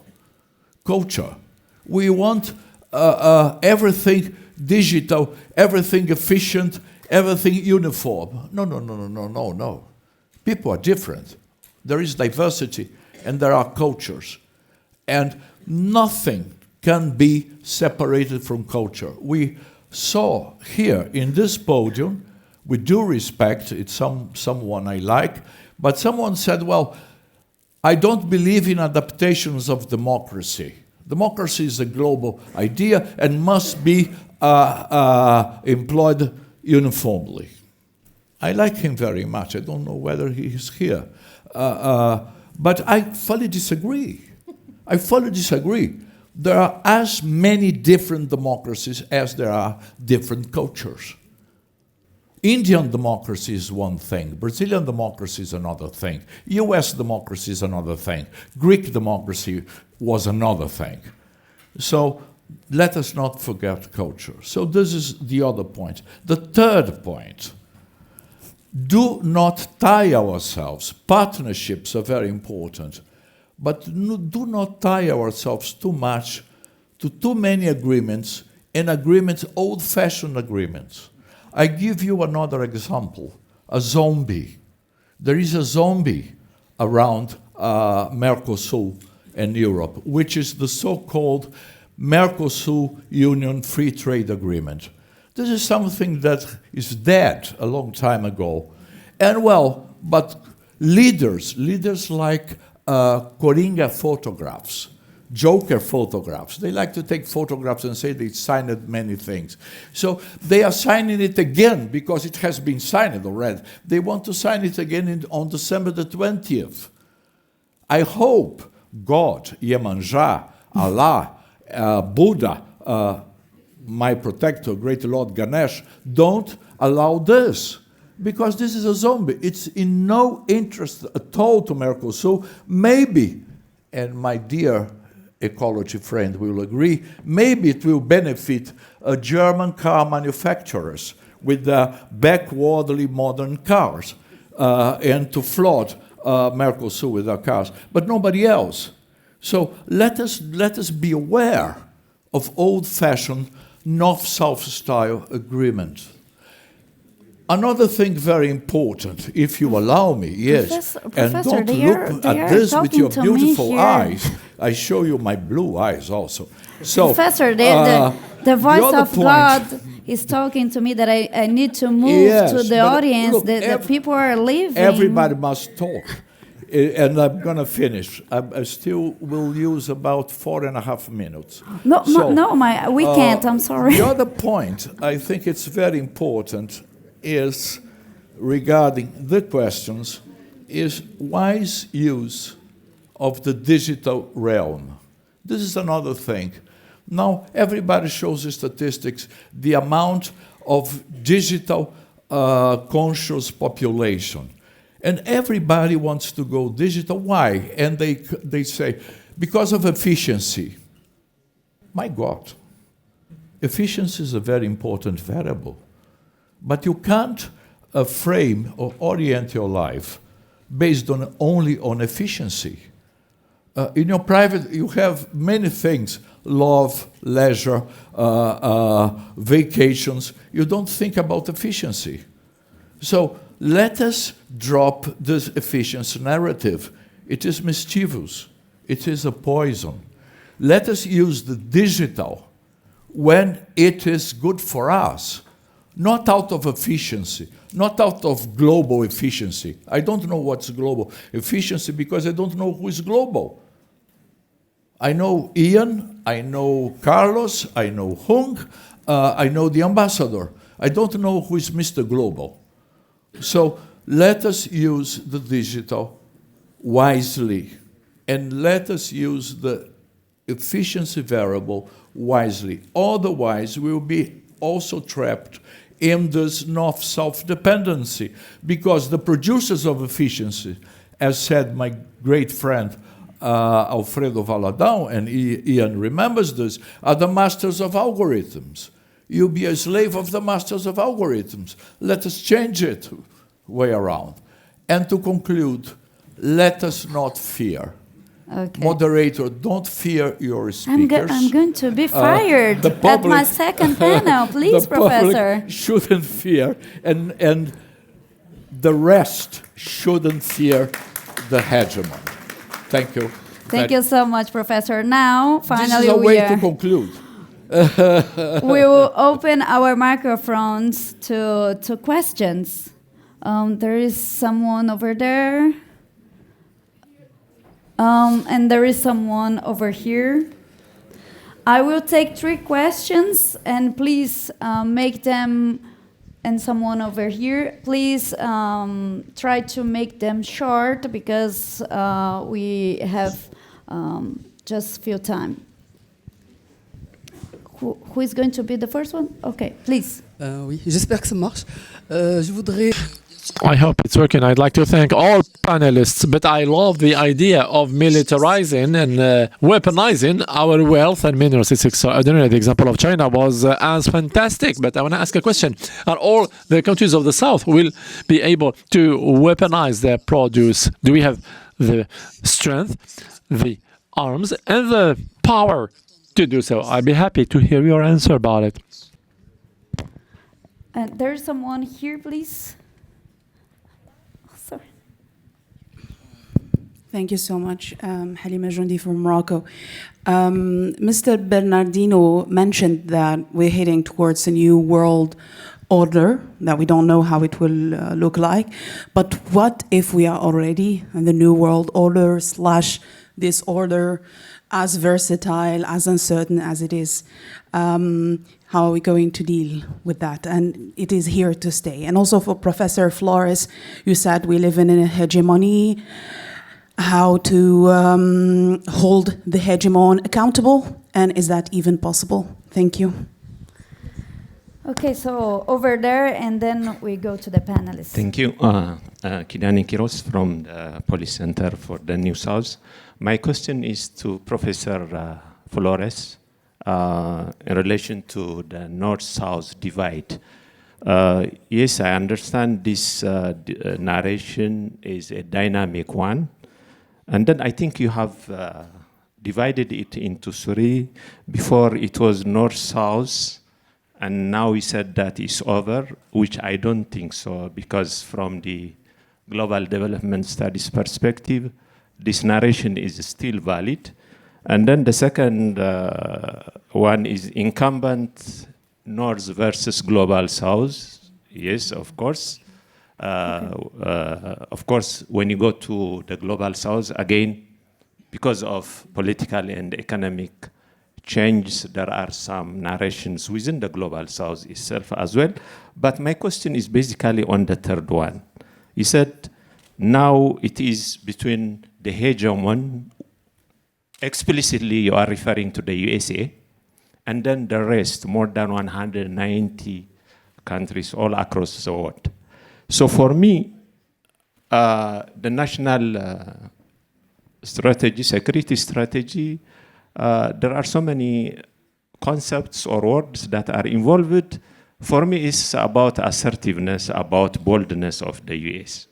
Speaker 5: We want everything digital, everything efficient, everything uniform. No. People are different. There is diversity and there are cultures. And nothing can be separated from culture. We saw here in this podium, with due respect, it's someone I like, but someone said, well, I don't believe in adaptations of democracy. Democracy is a global idea and must be employed uniformly. I like him very much. I don't know whether he is here. But I fully disagree. There are as many different democracies as there are different cultures. Indian democracy is one thing. Brazilian democracy is another thing. US democracy is another thing. Greek democracy was another thing. So let us not forget culture. So this is the other point. The third point, do not tie ourselves. Partnerships are very important. But do not tie ourselves too much to too many agreements, and agreements, old-fashioned agreements. I give you another example, a zombie. There is a zombie around Mercosur and Europe, which is the so-called Mercosur Union Free Trade Agreement. This is something that is dead a long time ago. And well, but leaders like Coringa photographs, Joker photographs. They like to take photographs and say they signed many things. So they are signing it again because it has been signed already. They want to sign it again on December the 20th. I hope God, Iemanjá, Allah, Buddha, my protector, great Lord Ganesh, don't allow this. Because this is a zombie. It's in no interest at all to Mercosur. Maybe, and my dear ecology friend will agree, maybe it will benefit German car manufacturers with backwardly modern cars and to flood Mercosur with their cars, but nobody else. So let us be aware of old-fashioned North-South style agreement. Another thing very important, if you allow me, yes, and don't look at this with your beautiful eyes. I show you my blue eyes also. So,
Speaker 2: Professor, the voice of God is talking to me that I need to move to the audience. Look, the people are leaving.
Speaker 5: Everybody must talk. And I'm going to finish. I still will use about 4.5 minutes.
Speaker 2: We can't. I'm sorry.
Speaker 5: The other point, I think it's very important, is regarding the questions, is wise use of the digital realm. This is another thing. Now, everybody shows the statistics, the amount of digital conscious population. And everybody wants to go digital. Why? And they say, because of efficiency. My God, efficiency is a very important variable. But you can't frame or orient your life based only on efficiency. In your private, you have many things, love, leisure, vacations. You don't think about efficiency. So let us drop this efficiency narrative. It is mischievous. It is a poison. Let us use the digital when it is good for us. Not out of efficiency, not out of global efficiency. I don't know what's global efficiency because I don't know who is global. I know Ian, I know Carlos, I know Hung, I know the ambassador. I don't know who is Mr. Global. So let us use the digital wisely, and let us use the efficiency variable wisely. Otherwise, we'll be also trapped in this north-south dependency, because the producers of efficiency, as said my great friend Alfredo Valadão, and Ian remembers this, are the masters of algorithms. You'll be a slave of the masters of algorithms. Let us change it way around. And to conclude, let us not fear.
Speaker 2: Okay.
Speaker 5: Moderator, don't fear your speakers.
Speaker 2: I'm going to be fired at my second panel. Please, Professor.
Speaker 5: Public shouldn't fear, and the rest shouldn't fear the hegemon. Thank you.
Speaker 2: Thank you so much, Professor. Now, finally,
Speaker 5: this is a way to conclude.
Speaker 2: We will open our microphones to questions. There is someone over there. And there is someone over here. I will take 3 questions, and please make them, and someone over here, please try to make them short, because we have just few time. Who is going to be the first one? Okay, please.
Speaker 8: Oui, j'espère que ça marche. Je voudrais...
Speaker 9: I hope it's working. I'd like to thank all panelists, but I love the idea of militarizing and weaponizing our wealth and minerals. It's extraordinary. The example of China was as fantastic, but I want to ask a question. Are all the countries of the South will be able to weaponize their produce? Do we have the strength, the arms, and the power to do so? I'd be happy to hear your answer about it.
Speaker 2: There's someone here, please. Sorry.
Speaker 10: Thank you so much, Halima Joundi from Morocco. Mr. Bernardino mentioned that we're heading towards a new world order, that we don't know how it will look like. But what if we are already in the new world order / disorder, as versatile, as uncertain as it is? How are we going to deal with that? And it is here to stay. And also for Professor Flores, you said we live in a hegemony. How to hold the hegemon accountable, and is that even possible? Thank you.
Speaker 2: Okay, so over there, and then we go to the panelists.
Speaker 11: Thank you. Kidani Kiros from the Policy Center for the New South. My question is to Professor Flores in relation to the North-South divide. Yes, I understand this narration is a dynamic one. And then I think you have divided it into 3. Before it was North-South, and now we said that it's over, which I don't think so, because from the Global Development Studies perspective, this narration is still valid. And then the second one is incumbent North versus Global South. Yes, of course. Of course, when you go to the Global South, again, because of political and economic change, there are some narrations within the Global South itself as well. But my question is basically on the third one. You said now it is between the hegemon, explicitly you are referring to the USA, and then the rest, more than 190 countries all across the world. So for me, the national strategy, security strategy, there are so many concepts or words that are involved. For me, it's about assertiveness, about boldness of the US.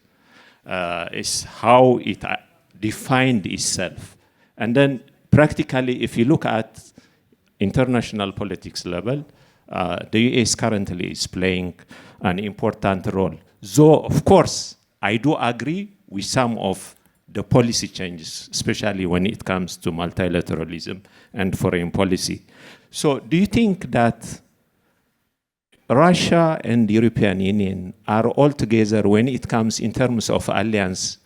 Speaker 11: It's how it defined itself. And then practically, if you look at international politics level, the US currently is playing an important role. Though, of course, I do agree with some of the policy changes, especially when it comes to multilateralism and foreign policy. So do you think that Russia and the European Union are all together when it comes in terms of alliance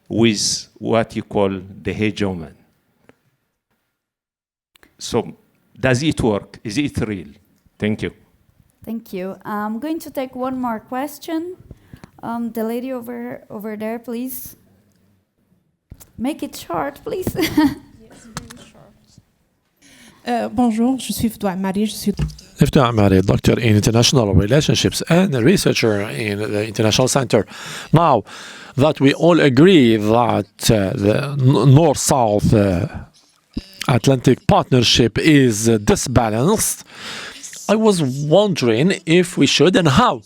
Speaker 11: with what you call the hegemon? So does it work? Is it real? Thank you.
Speaker 2: Thank you. I'm going to take one more question. The lady over there, please. Make it short, please.
Speaker 12: Bonjour, je suis Marie, je suis
Speaker 9: Ifta Amari, doctor in international relationships and a researcher in the International Center. Now that we all agree that the North-South Atlantic partnership is disbalanced, I was wondering if we should and how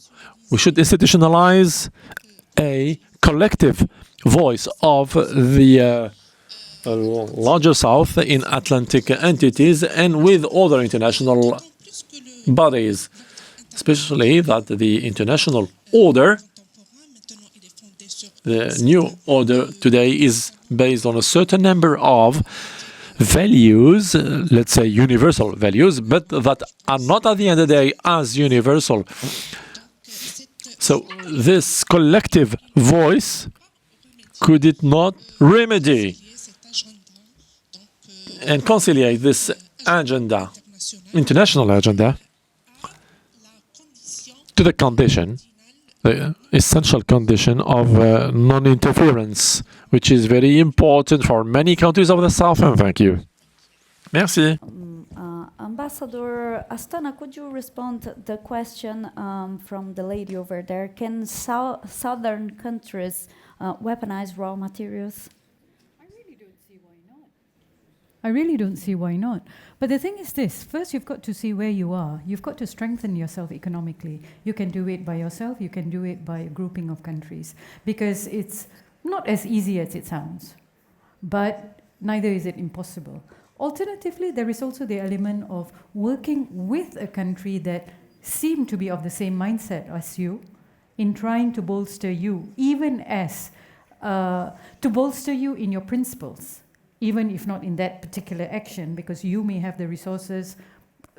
Speaker 9: we should institutionalize a collective voice of the larger South in Atlantic entities and with other international bodies, especially that the international order, the new order today, is based on a certain number of values, let's say universal values, but that are not at the end of the day as universal. So this collective voice, could it not remedy and conciliate this agenda, international agenda, to the condition, the essential condition of non-interference, which is very important for many countries of the South. And thank you. Merci.
Speaker 2: Ambassador Astana, could you respond to the question from the lady over there? Can southern countries weaponize raw materials?
Speaker 7: I really don't see why not. But the thing is this, first you've got to see where you are. You've got to strengthen yourself economically. You can do it by yourself, you can do it by a grouping of countries. Because it's not as easy as it sounds. But neither is it impossible. Alternatively, there is also the element of working with a country that seem to be of the same mindset as you in trying to bolster you, even as, to bolster you in your principles. Even if not in that particular action, because you may have the resources.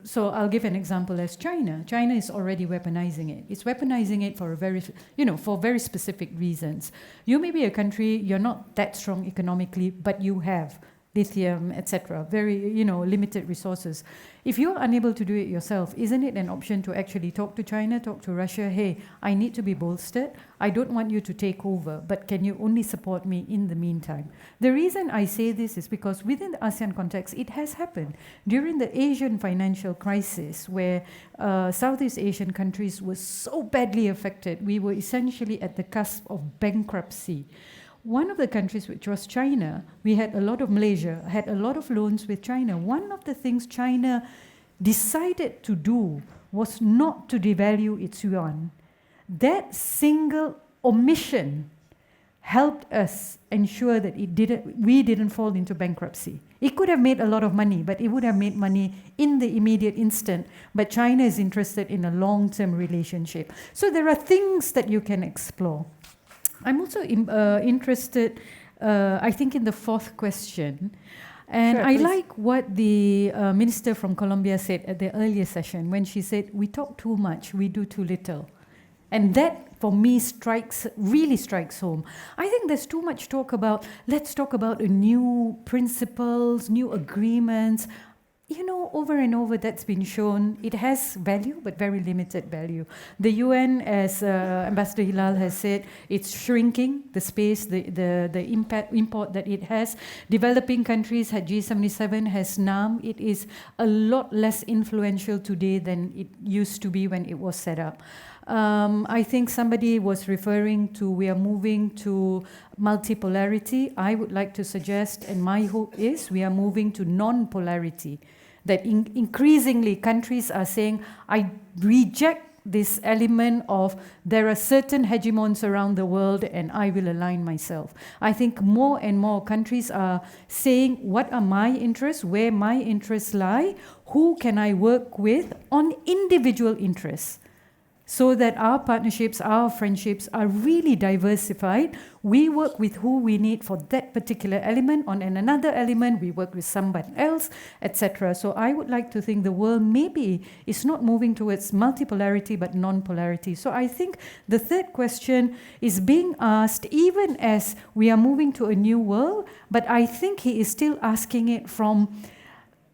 Speaker 7: So I'll give an example as China. China is already weaponizing it. It's weaponizing it for a very, for very specific reasons. You may be a country, you're not that strong economically, but you have lithium, etc., very, limited resources. If you're unable to do it yourself, isn't it an option to actually talk to China, talk to Russia, hey, I need to be bolstered, I don't want you to take over, but can you only support me in the meantime? The reason I say this is because within the ASEAN context, it has happened. During the Asian financial crisis, where Southeast Asian countries were so badly affected, we were essentially at the cusp of bankruptcy. One of the countries, which was China, we had a lot of Malaysia, had a lot of loans with China. One of the things China decided to do was not to devalue its yuan. That single omission helped us ensure that we didn't fall into bankruptcy. It could have made a lot of money, but it would have made money in the immediate instant. But China is interested in a long-term relationship. So there are things that you can explore. I'm also interested, I think, in the fourth question. And
Speaker 2: Sure,
Speaker 7: I
Speaker 2: please.
Speaker 7: like what the minister from Colombia said at the earlier session when she said, we talk too much, we do too little. And that, for me, really strikes home. I think there's too much talk about, let's talk about new principles, new agreements. Over and over that's been shown. It has value, but very limited value. The UN, as Ambassador Hilal has said, it's shrinking the space, the import that it has. Developing countries had G77, has NAM. It is a lot less influential today than it used to be when it was set up. I think somebody was referring to we are moving to multipolarity. I would like to suggest, and my hope is, we are moving to non-polarity. That increasingly countries are saying, I reject this element of there are certain hegemons around the world and I will align myself. I think more and more countries are saying, what are my interests, where my interests lie, who can I work with on individual interests, so that our partnerships, our friendships are really diversified. We work with who we need for that particular element. On another element, we work with somebody else, etc. So I would like to think the world maybe is not moving towards multipolarity, but non-polarity. So I think the third question is being asked even as we are moving to a new world, but I think he is still asking it from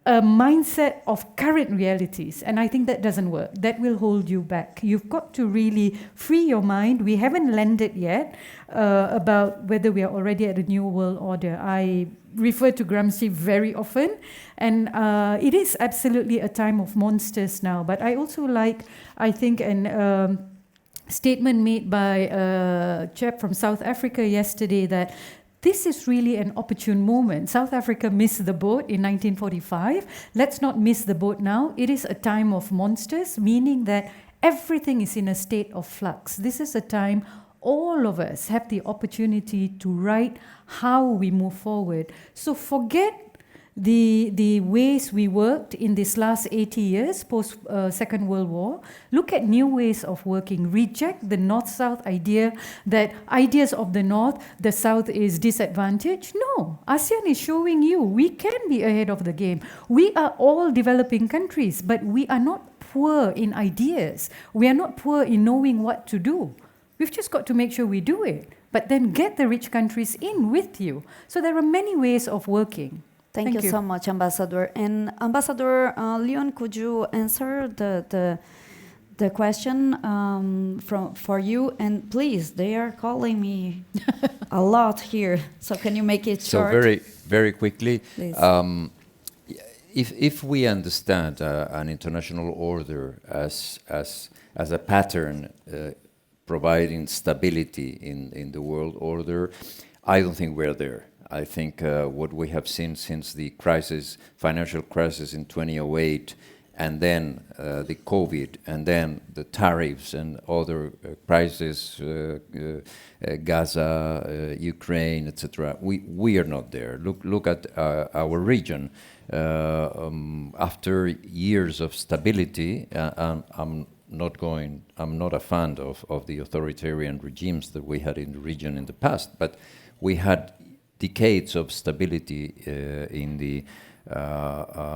Speaker 7: a mindset of current realities. And I think that doesn't work. That will hold you back. You've got to really free your mind. We haven't landed yet about whether we are already at a new world order. I refer to Gramsci very often, and it is absolutely a time of monsters now. But I also like, I think, an statement made by a chap from South Africa yesterday that this is really an opportune moment. South Africa missed the boat in 1945. Let's not miss the boat now. It is a time of monsters, meaning that everything is in a state of flux. This is a time all of us have the opportunity to write how we move forward. So forget the ways we worked in this last 80 years post Second World War. Look at new ways of working. Reject the North-South idea that ideas of the North, the South is disadvantaged. No, ASEAN is showing you we can be ahead of the game. We are all developing countries, but we are not poor in ideas. We are not poor in knowing what to do. We've just got to make sure we do it, but then get the rich countries in with you. So there are many ways of working.
Speaker 2: Thank you so much, Ambassador. And Ambassador Leon, could you answer the question for you? And please, they are calling me a lot here. So can you make it short?
Speaker 6: So very quickly,
Speaker 2: Please.
Speaker 6: If we understand an international order as a pattern providing stability in the world order, I don't think we're there. I think what we have seen since the financial crisis in 2008, and then the COVID, and then the tariffs and other crises, Gaza, Ukraine, etc. We are not there. Look at our region. After years of stability, I'm not a fan of the authoritarian regimes that we had in the region in the past, but we had decades of stability in the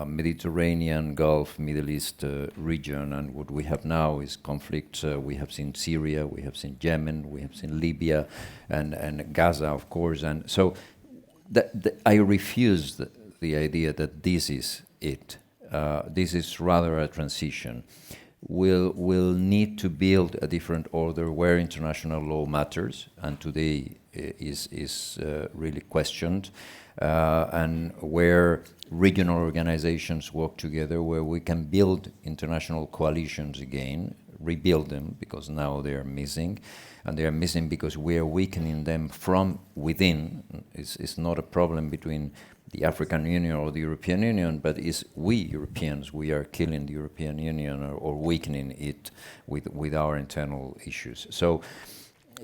Speaker 6: Mediterranean, Gulf, Middle East region, and what we have now is conflict. We have seen Syria, we have seen Yemen, we have seen Libya, and Gaza, of course. And so I refuse the idea that this is it. This is rather a transition. We'll need to build a different order where international law matters, and today is really questioned, and where regional organizations work together, where we can build international coalitions again, rebuild them, because now they are missing, and they are missing because we are weakening them from within. It's not a problem between the African Union or the European Union, but it's we Europeans, we are killing the European Union or weakening it with our internal issues. So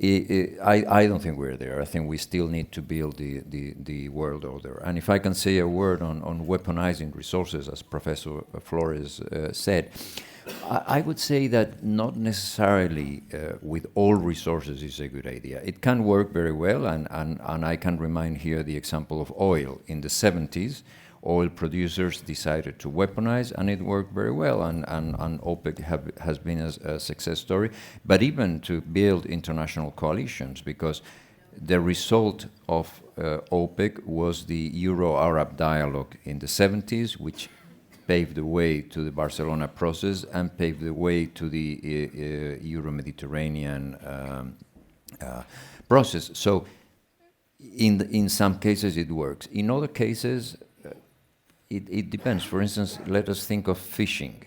Speaker 6: I don't think we're there. I think we still need to build the world order. And if I can say a word on weaponizing resources, as Professor Flores said, I would say that not necessarily with all resources is a good idea. It can work very well, and I can remind here the example of oil. In the 70s, oil producers decided to weaponize, and it worked very well, and OPEC has been a success story. But even to build international coalitions, because the result of OPEC was the Euro-Arab dialogue in the 70s, which paved the way to the Barcelona process and paved the way to the Euro-Mediterranean process. So in some cases it works. In other cases, it depends. For instance, let us think of fishing.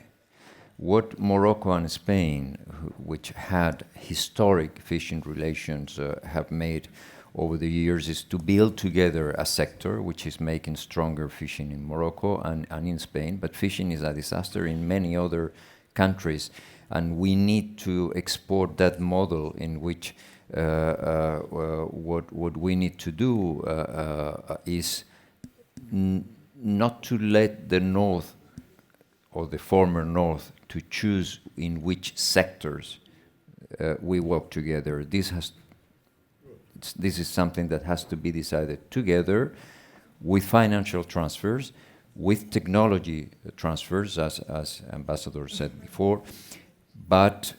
Speaker 6: What Morocco and Spain, which had historic fishing relations, have made over the years is to build together a sector which is making stronger fishing in Morocco and in Spain. But fishing is a disaster in many other countries, and we need to export that model in which what we need to do is not to let the North or the former North to choose in which sectors we work together. This is something that has to be decided together with financial transfers, with technology transfers, as Ambassador said before, but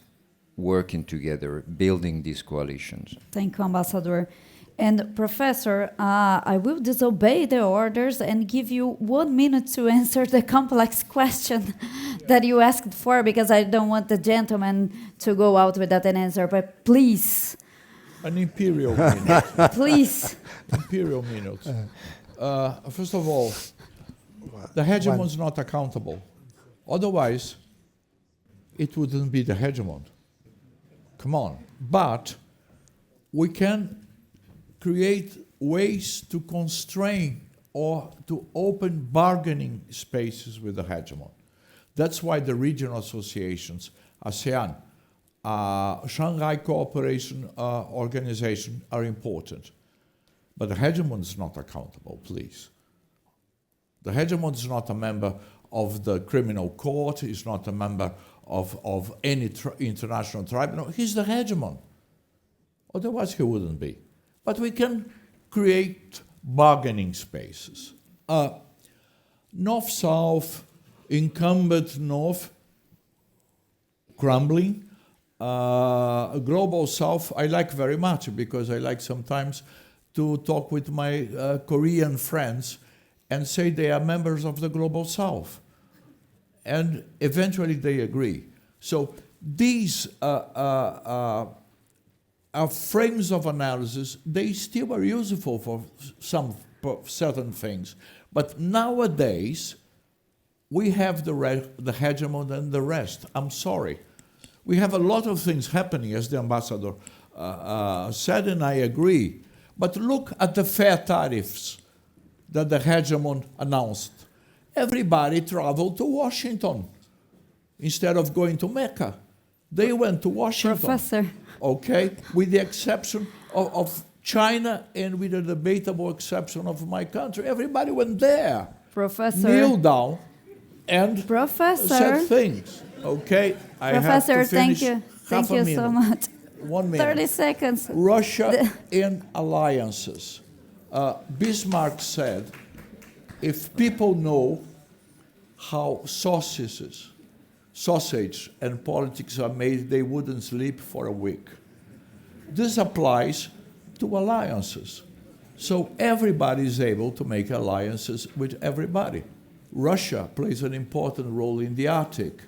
Speaker 6: working together, building these coalitions.
Speaker 2: Thank you, Ambassador. And Professor, I will disobey the orders and give you 1 minute to answer the complex question that you asked for, because I don't want the gentleman to go out without an answer. But please.
Speaker 5: An imperial minute.
Speaker 2: Please.
Speaker 5: Imperial minute. First of all, the hegemon is not accountable. Otherwise, it wouldn't be the hegemon. Come on. But we can create ways to constrain or to open bargaining spaces with the hegemon. That's why the regional associations, ASEAN, Shanghai Cooperation Organization are important. But the hegemon is not accountable, please. The hegemon is not a member of the criminal court, he's not a member of any international tribunal. He's the hegemon. Otherwise, he wouldn't be. But we can create bargaining spaces. North-South, incumbent North, crumbling. Global South, I like very much, because I like sometimes to talk with my Korean friends and say they are members of the Global South. And eventually they agree. So these are frames of analysis. They still are useful for some certain things. But nowadays, we have the hegemon and the rest. I'm sorry. We have a lot of things happening, as the ambassador said, and I agree. But look at the fair tariffs that the hegemon announced. Everybody traveled to Washington instead of going to Mecca. They went to Washington.
Speaker 2: Professor.
Speaker 5: Okay, with the exception of China and with the debatable exception of my country. Everybody went there.
Speaker 2: Professor.
Speaker 5: Kneeled down and
Speaker 2: Professor.
Speaker 5: said things. Okay,
Speaker 2: Professor,
Speaker 5: I have to finish.
Speaker 2: Thank you.
Speaker 5: Half
Speaker 2: Thank you so much.
Speaker 5: 1 minute.
Speaker 2: 30 seconds.
Speaker 5: Russia in alliances. Bismarck said, if people know how sausage and politics are made, they wouldn't sleep for a week. This applies to alliances. So everybody is able to make alliances with everybody. Russia plays an important role in the Arctic.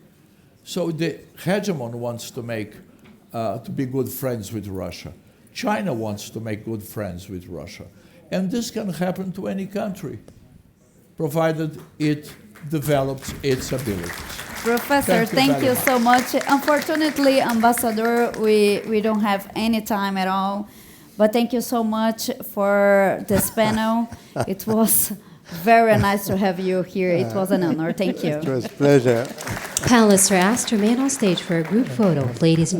Speaker 5: So the hegemon wants to be good friends with Russia. China wants to make good friends with Russia. And this can happen to any country, provided it develops its abilities.
Speaker 2: Professor, thank you so much. Unfortunately, Ambassador, we don't have any time at all. But thank you so much for this panel. It was very nice to have you here. It was an honor. Thank you.
Speaker 3: It was a pleasure.
Speaker 1: Panelists are asked to remain on stage for a group photo. Ladies and gentlemen.